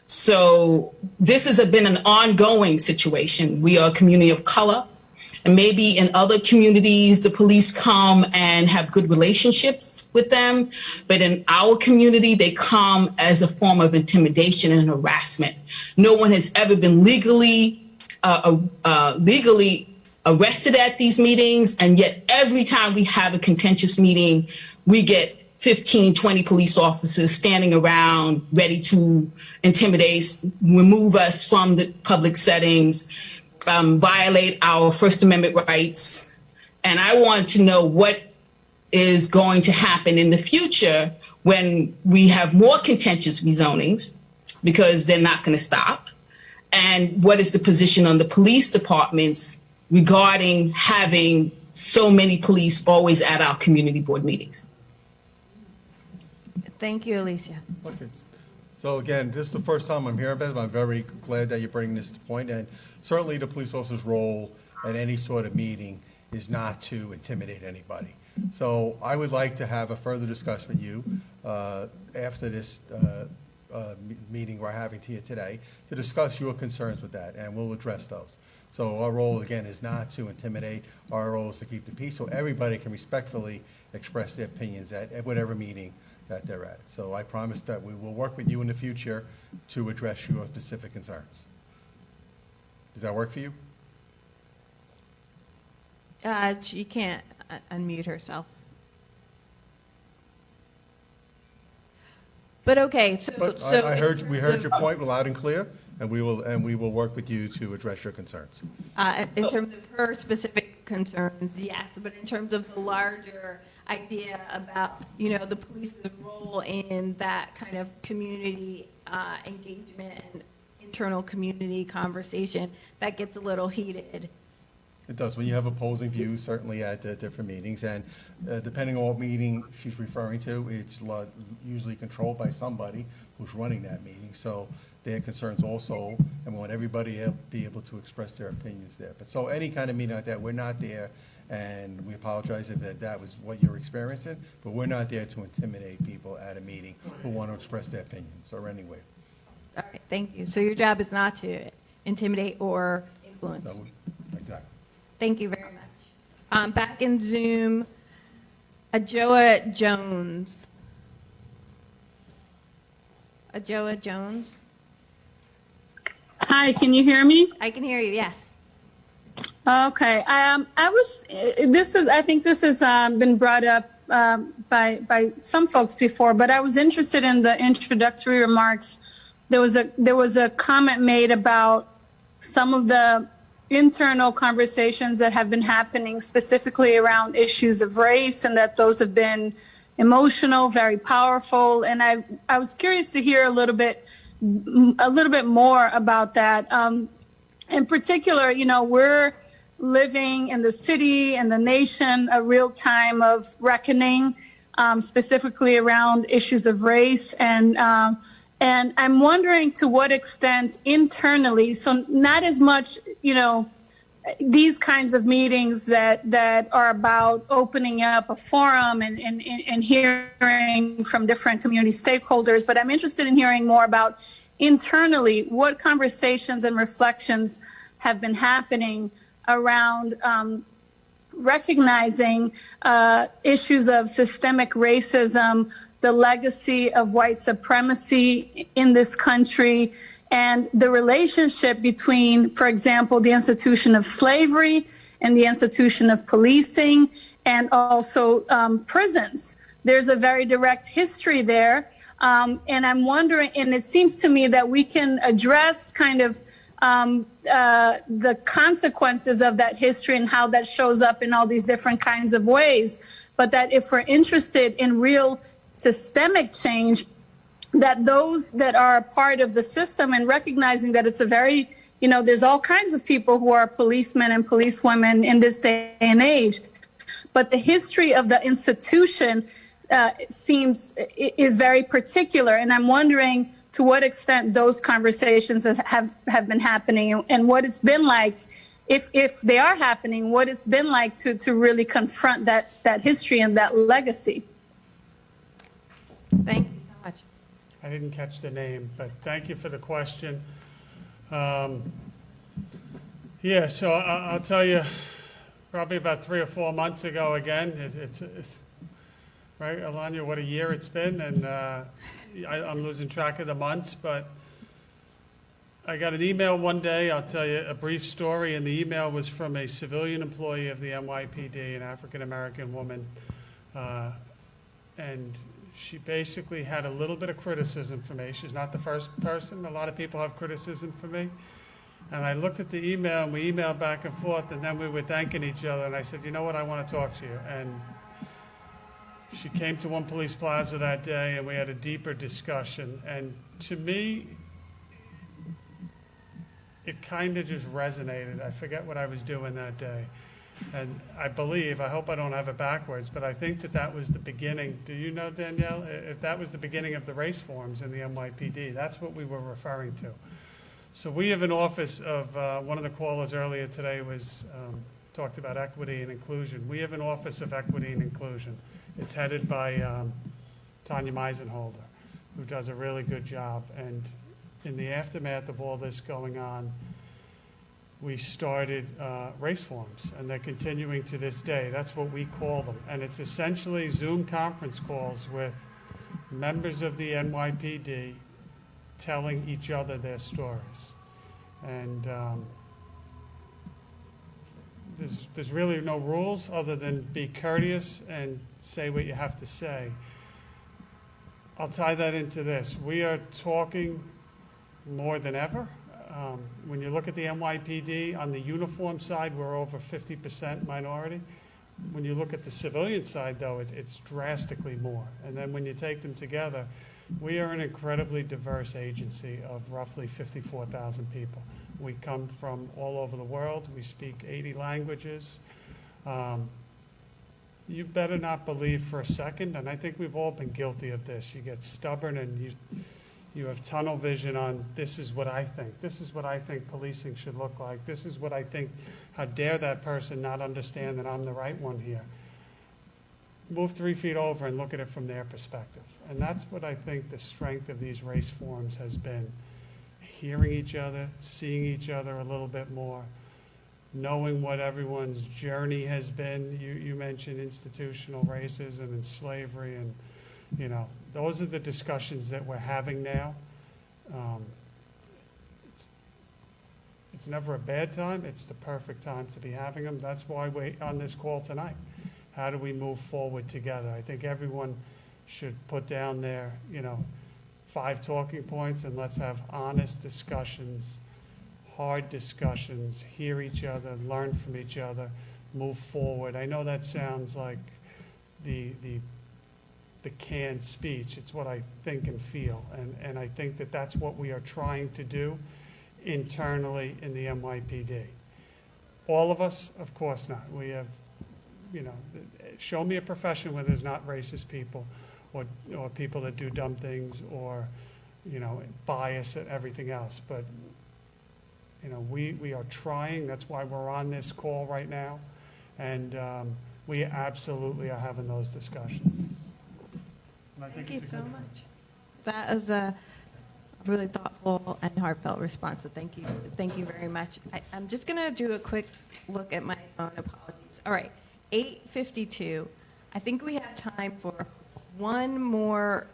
So this has been an ongoing situation. We are a community of color, and maybe in other communities, the police come and have good relationships with them. But in our community, they come as a form of intimidation and harassment. No one has ever been legally arrested at these meetings. And yet every time we have a contentious meeting, we get 15, 20 police officers standing around ready to intimidate, remove us from the public settings, violate our First Amendment rights. And I want to know what is going to happen in the future when we have more contentious rezonings, because they're not going to stop. And what is the position on the police departments regarding having so many police always at our community board meetings? Thank you, Alicia. Okay. So again, this is the first time I'm hearing about it. I'm very glad that you're bringing this to point. And certainly the police officer's role at any sort of meeting is not to intimidate anybody. So I would like to have a further discussion with you after this meeting we're having here today to discuss your concerns with that, and we'll address those. So our role, again, is not to intimidate. Our role is to keep the peace so everybody can respectfully express their opinions at whatever meeting that they're at. So I promise that we will work with you in the future to address your specific concerns. Does that work for you? She can't unmute herself. But okay, But we heard your point loud and clear, and we will work with you to address your concerns. In terms of her specific concerns, yes, but in terms of the larger idea about, the police's role in that kind of community engagement and internal community conversation, that gets a little heated. It does. When you have opposing views, certainly at different meetings, and depending on what meeting she's referring to, it's usually controlled by somebody who's running that meeting. So their concerns also, and we want everybody to be able to express their opinions there. But so any kind of meeting like that, we're not there, and we apologize if that was what you're experiencing, but we're not there to intimidate people at a meeting who want to express their opinions or anyway. All right, thank you. So your job is not to intimidate or influence. No, exactly. Thank you very much. Back in Zoom, Ajoa Jones. Ajoa Jones. Hi, can you hear me? I can hear you, yes. Okay. I think this has been brought up by some folks before, but I was interested in the introductory remarks. There was a comment made about some of the internal conversations that have been happening specifically around issues of race, and that those have been emotional, very powerful. And I was curious to hear a little bit more about that. In particular, we're living in the city and the nation a real time of reckoning, specifically around issues of race. And I'm wondering to what extent internally, so not as much, these kinds of meetings that are about opening up a forum and hearing from different community stakeholders, but I'm interested in hearing more about internally what conversations and reflections have been happening around recognizing issues of systemic racism, the legacy of white supremacy in this country, and the relationship between, for example, the institution of slavery and the institution of policing, and also prisons. There's a very direct history there. And I'm wondering, and it seems to me that we can address kind of the consequences of that history and how that shows up in all these different kinds of ways. But that if we're interested in real systemic change, that those that are a part of the system, and recognizing that it's a very, there's all kinds of people who are policemen and policewomen in this day and age, but the history of the institution is very particular, and I'm wondering to what extent those conversations have been happening, and what it's been like, if they are happening, what it's been like to really confront that history and that legacy. Thank you so much. I didn't catch the name, but thank you for the question. Yeah, so I'll tell you, probably about 3 or 4 months ago again, it's right, Alanya, what a year it's been, and I'm losing track of the months, but I got an email one day. I'll tell you a brief story, and the email was from a civilian employee of the NYPD, an African-American woman, and she basically had a little bit of criticism for me. She's not the first person. A lot of people have criticism for me. And I looked at the email, and we emailed back and forth, and then we were thanking each other, and I said, you know what, I want to talk to you. And she came to One Police Plaza that day, and we had a deeper discussion. And to me, it kind of just resonated. I forget what I was doing that day. And I believe, I hope I don't have it backwards, but I think that was the beginning. Do you know, Danielle, if that was the beginning of the race forms in the NYPD? That's what we were referring to. So we have an office of, one of the callers earlier today was, talked about equity and inclusion. We have an office of equity and inclusion. It's headed by Tanya Meisenholder, who does a really good job. And in the aftermath of all this going on, we started race forums, and they're continuing to this day. That's what we call them. And it's essentially Zoom conference calls with members of the NYPD telling each other their stories. And there's really no rules other than be courteous and say what you have to say. I'll tie that into this. We are talking more than ever. When you look at the NYPD, on the uniform side, we're over 50% minority. When you look at the civilian side, though, it's drastically more. And then when you take them together, we are an incredibly diverse agency of roughly 54,000 people. We come from all over the world. We speak 80 languages. You better not believe for a second, and I think we've all been guilty of this. You get stubborn and you have tunnel vision on, this is what I think. This is what I think policing should look like. This is what I think. How dare that person not understand that I'm the right one here? Move 3 feet over and look at it from their perspective. And that's what I think the strength of these race forums has been. Hearing each other, seeing each other a little bit more, knowing what everyone's journey has been. You mentioned institutional racism and slavery, and those are the discussions that we're having now. It's never a bad time. It's the perfect time to be having them. That's why we're on this call tonight. How do we move forward together? I think everyone should put down their, 5 talking points, and let's have honest discussions, hard discussions, hear each other, learn from each other, move forward. I know that sounds like the canned speech. It's what I think and feel, and I think that that's what we are trying to do internally in the NYPD. All of us, of course not. We have, show me a profession where there's not racist people, or people that do dumb things, or bias and everything else. But we are trying. That's why we're on this call right now, and we absolutely are having those discussions. Thank you so much. That was a really thoughtful and heartfelt response, so thank you very much. I'm just going to do a quick look at my phone. Apologies. All right, 8:52. I think we have time for one more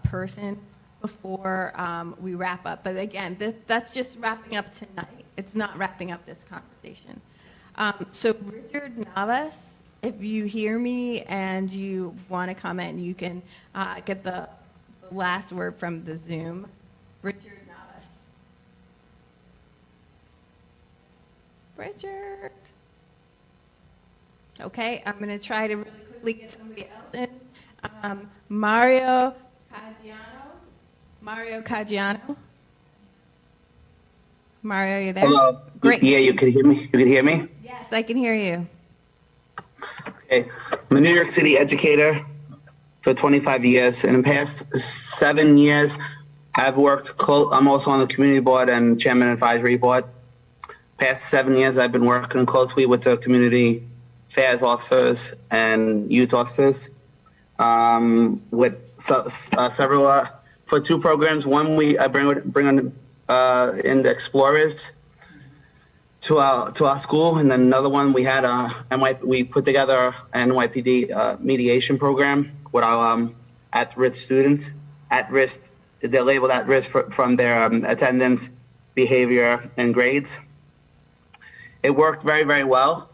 person before we wrap up. But again, that's just wrapping up tonight. It's not wrapping up this conversation. So Richard Navas, if you hear me and you want to comment, you can get the last word from the Zoom. Richard Navas. Richard. Okay, I'm going to try to really quickly get somebody else in. Mario Caggiano. Mario, you there? Hello. Great. Yeah, you can hear me? You can hear me? Yes, I can hear you. Okay. I'm a New York City educator, for 25 years. In the past 7 years, I've worked I'm also on the community board and chairman advisory board. Past 7 years, I've been working closely with the community affairs officers and youth officers with several for 2 programs. One, I bring on in the explorers to our school, and then another one we had we put together an NYPD mediation program with our at-risk students. At risk, they're labeled at risk from their attendance, behavior, and grades. It worked very, very well,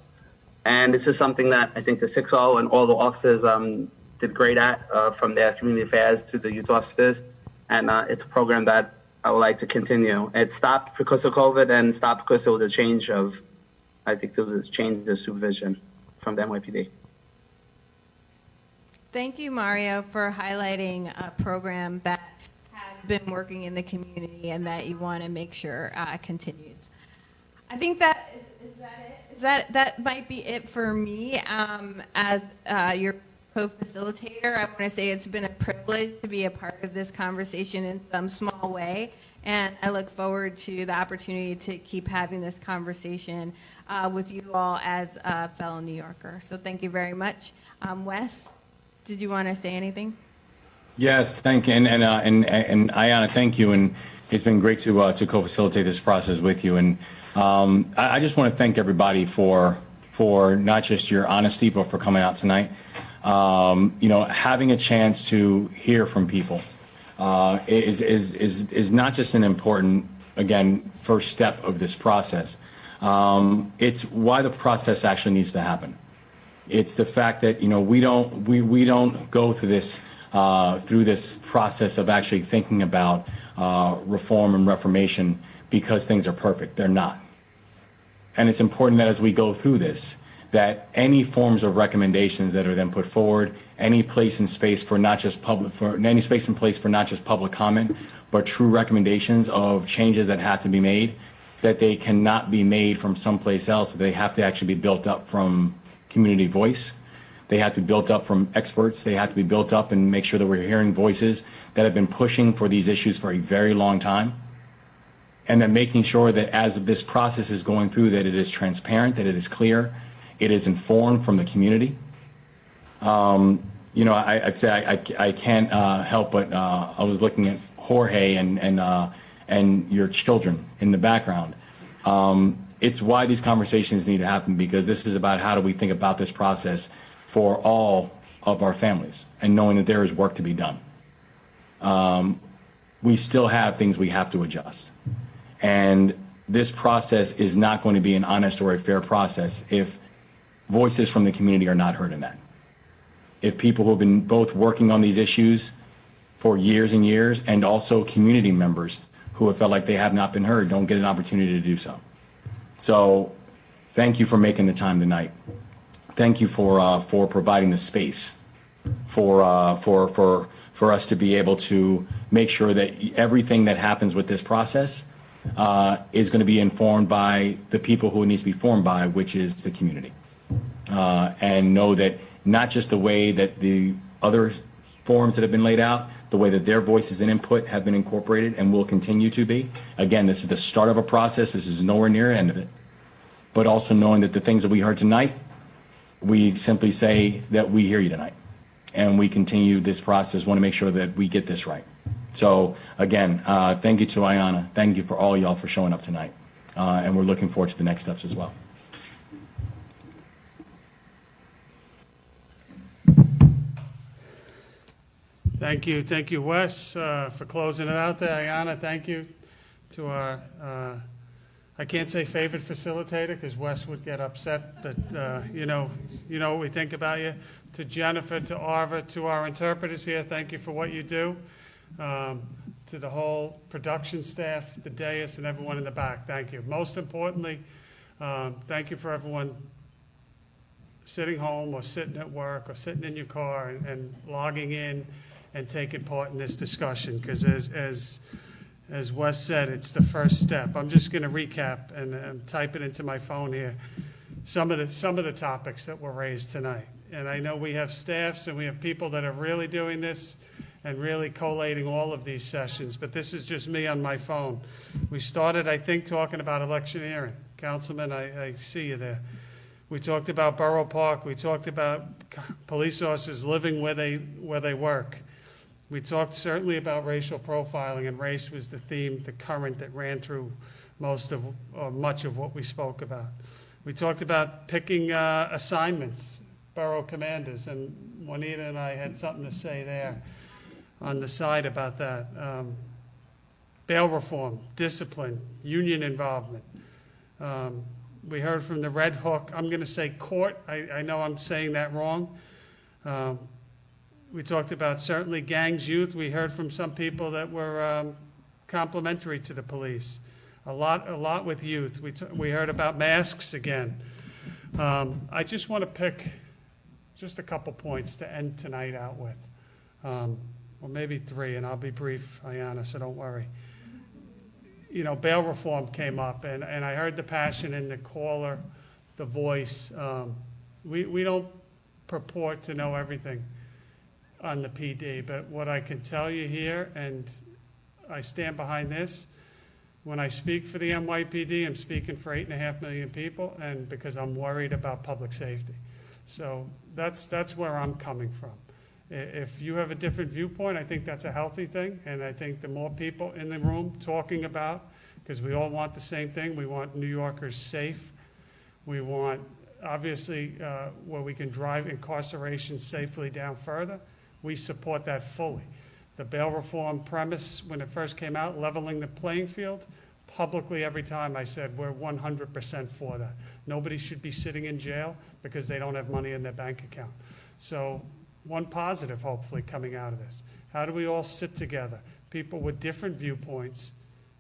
and this is something that I think the 6O and all the officers did great at, from their community affairs to the youth officers, and it's a program that I would like to continue. It stopped because of COVID and stopped because there was a change of supervision from the NYPD. Thank you, Mario, for highlighting a program that has been working in the community and that you want to make sure continues. I think that that might be it for me as your co-facilitator. I want to say it's been a privilege to be a part of this conversation in some small way, and I look forward to the opportunity to keep having this conversation with you all as a fellow New Yorker. So thank you very much. Wes, did you want to say anything? Yes, thank you, and Ayanna, thank you, and it's been great to co-facilitate this process with you. And I just want to thank everybody for not just your honesty, but for coming out tonight. Having a chance to hear from people is not just an important, again, first step of this process. It's why the process actually needs to happen. It's the fact that we don't go through this process of actually thinking about reform and reformation because things are perfect. They're not. And it's important that as we go through this, that any forms of recommendations that are then put forward, any place and space for not just public comment, but true recommendations of changes that have to be made, that they cannot be made from someplace else, that they have to actually be built up from community voice. They have to be built up from experts. They have to be built up and make sure that we're hearing voices that have been pushing for these issues for a very long time. And then making sure that as this process is going through, that it is transparent, that it is clear, it is informed from the community. I'd say I can't help but I was looking at Jorge and your children in the background. It's why these conversations need to happen, because this is about how do we think about this process for all of our families, and knowing that there is work to be done. We still have things we have to adjust. And this process is not going to be an honest or a fair process if voices from the community are not heard in that. If people who have been both working on these issues for years and years, and also community members who have felt like they have not been heard, don't get an opportunity to do so. So thank you for making the time tonight. Thank you for providing the space for us to be able to make sure that everything that happens with this process is going to be informed by the people who it needs to be informed by, which is the community. And know that not just the way that the other forums that have been laid out, the way that their voices and input have been incorporated and will continue to be. Again, this is the start of a process. This is nowhere near the end of it. But also knowing that the things that we heard tonight, we simply say that we hear you tonight. And we continue this process, want to make sure that we get this right. So again, thank you to Ayanna. Thank you for all y'all for showing up tonight. And we're looking forward to the next steps as well. Thank you, Wes, for closing it out there. Ayanna, thank you to our, I can't say favorite facilitator because Wes would get upset, but you know what we think about you. To Jennifer, to Arva, to our interpreters here, thank you for what you do. To the whole production staff, the dais, and everyone in the back, thank you. Most importantly, thank you for everyone sitting home or sitting at work or sitting in your car and logging in and taking part in this discussion, because as Wes said, it's the first step. I'm just going to recap and type it into my phone here. Some of the topics that were raised tonight And I know we have staffs and we have people that are really doing this and really collating all of these sessions, but this is just me on my phone. We started, I think, talking about electioneering. Councilman, I see you there. We talked about Borough Park. We talked about police officers living where they work. We talked certainly about racial profiling, and race was the theme, the current that ran through most of, or much of what we spoke about. We talked about picking assignments, borough commanders, and Juanita and I had something to say there on the side about that. Bail reform, discipline, union involvement. We heard from the Red Hook. I'm going to say court. I know I'm saying that wrong. We talked about certainly gangs, youth. We heard from some people that were complimentary to the police. A lot with youth. We heard about masks again. I just want to pick just a couple points to end tonight out with. Or maybe three, and I'll be brief, Ayanna, so don't worry. You know, bail reform came up, and I heard the passion in the caller, the voice. We don't purport to know everything on the PD, but what I can tell you here, and I stand behind this, when I speak for the NYPD, I'm speaking for 8.5 million people, and because I'm worried about public safety. So that's where I'm coming from. If you have a different viewpoint, I think that's a healthy thing, and I think the more people in the room talking about, because we all want the same thing, we want New Yorkers safe, we want, obviously, where we can drive incarceration safely down further, we support that fully. The bail reform premise, when it first came out, leveling the playing field, publicly every time I said we're 100% for that. Nobody should be sitting in jail because they don't have money in their bank account. So one positive, hopefully, coming out of this. How do we all sit together, people with different viewpoints,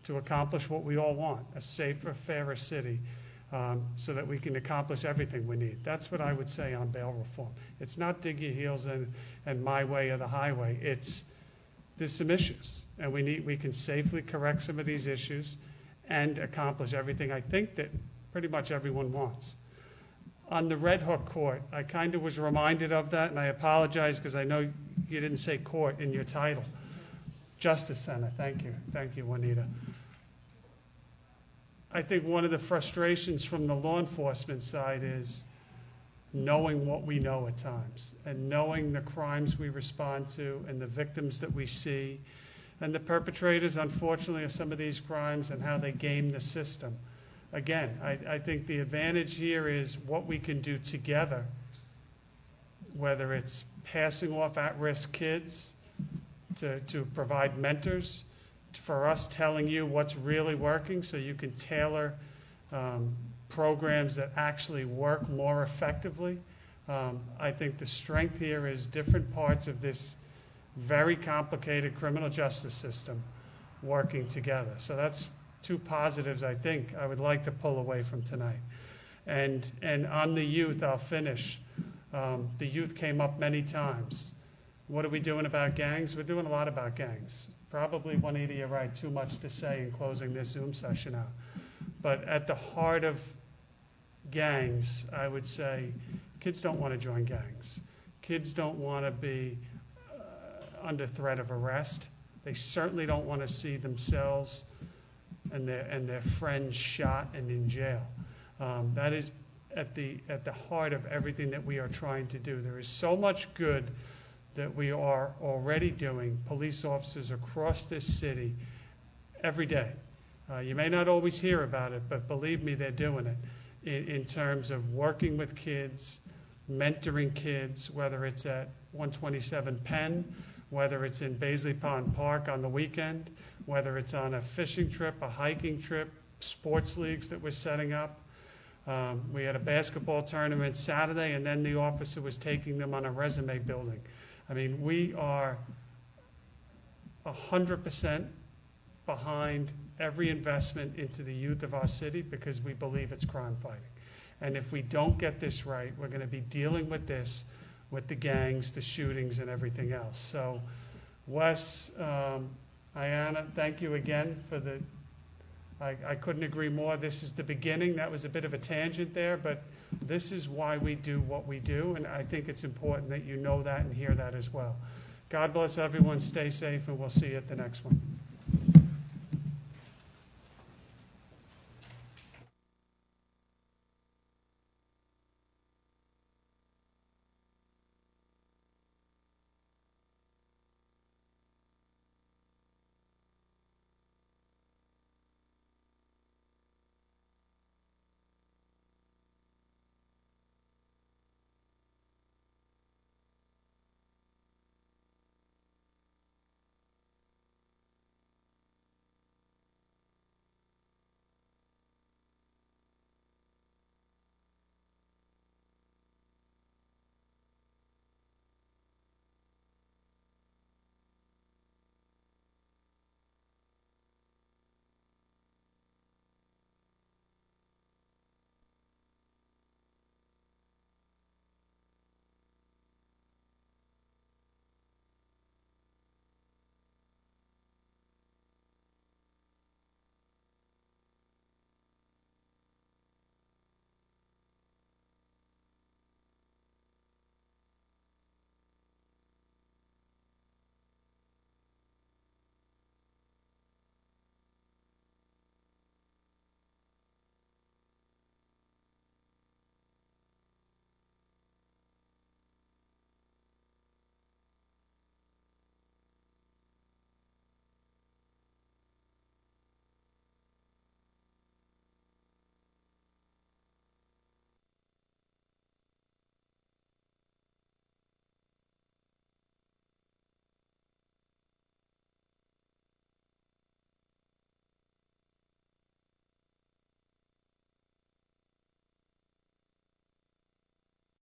to accomplish what we all want, a safer, fairer city, so that we can accomplish everything we need. That's what I would say on bail reform. It's not dig your heels in and my way or the highway. It's, there's some issues, and we can safely correct some of these issues and accomplish everything I think that pretty much everyone wants. On the Red Hook court, I kind of was reminded of that, and I apologize because I know you didn't say court in your title. Justice Center, thank you. Thank you, Juanita. I think one of the frustrations from the law enforcement side is knowing what we know at times, and knowing the crimes we respond to and the victims that we see, and the perpetrators, unfortunately, of some of these crimes and how they game the system. Again, I think the advantage here is what we can do together, whether it's passing off at-risk kids to provide mentors, for us telling you what's really working so you can tailor programs that actually work more effectively. I think the strength here is different parts of this very complicated criminal justice system working together. So that's two positives I think I would like to pull away from tonight. And on the youth, I'll finish. The youth came up many times. What are we doing about gangs? We're doing a lot about gangs. Probably, Juanita, you're right, too much to say in closing this Zoom session out. But at the heart of gangs, I would say, kids don't want to join gangs. Kids don't want to be under threat of arrest. They certainly don't want to see themselves and their friends shot and in jail. That is at the heart of everything that we are trying to do. There is so much good that we are already doing, police officers across this city every day. You may not always hear about it, but believe me, they're doing it in terms of working with kids, mentoring kids, whether it's at 127 Penn, whether it's in Baisley Pond Park on the weekend, whether it's on a fishing trip, a hiking trip, sports leagues that we're setting up. We had a basketball tournament Saturday, and then the officer was taking them on a resume building. I mean, we are 100% behind every investment into the youth of our city because we believe it's crime fighting. And if we don't get this right, we're going to be dealing with this, with the gangs, the shootings, and everything else. So, Wes, Ayanna, thank you again for the I couldn't agree more. This is the beginning. That was a bit of a tangent there, but this is why we do what we do, and I think it's important that you know that and hear that as well. God bless everyone. Stay safe, and we'll see you at the next one.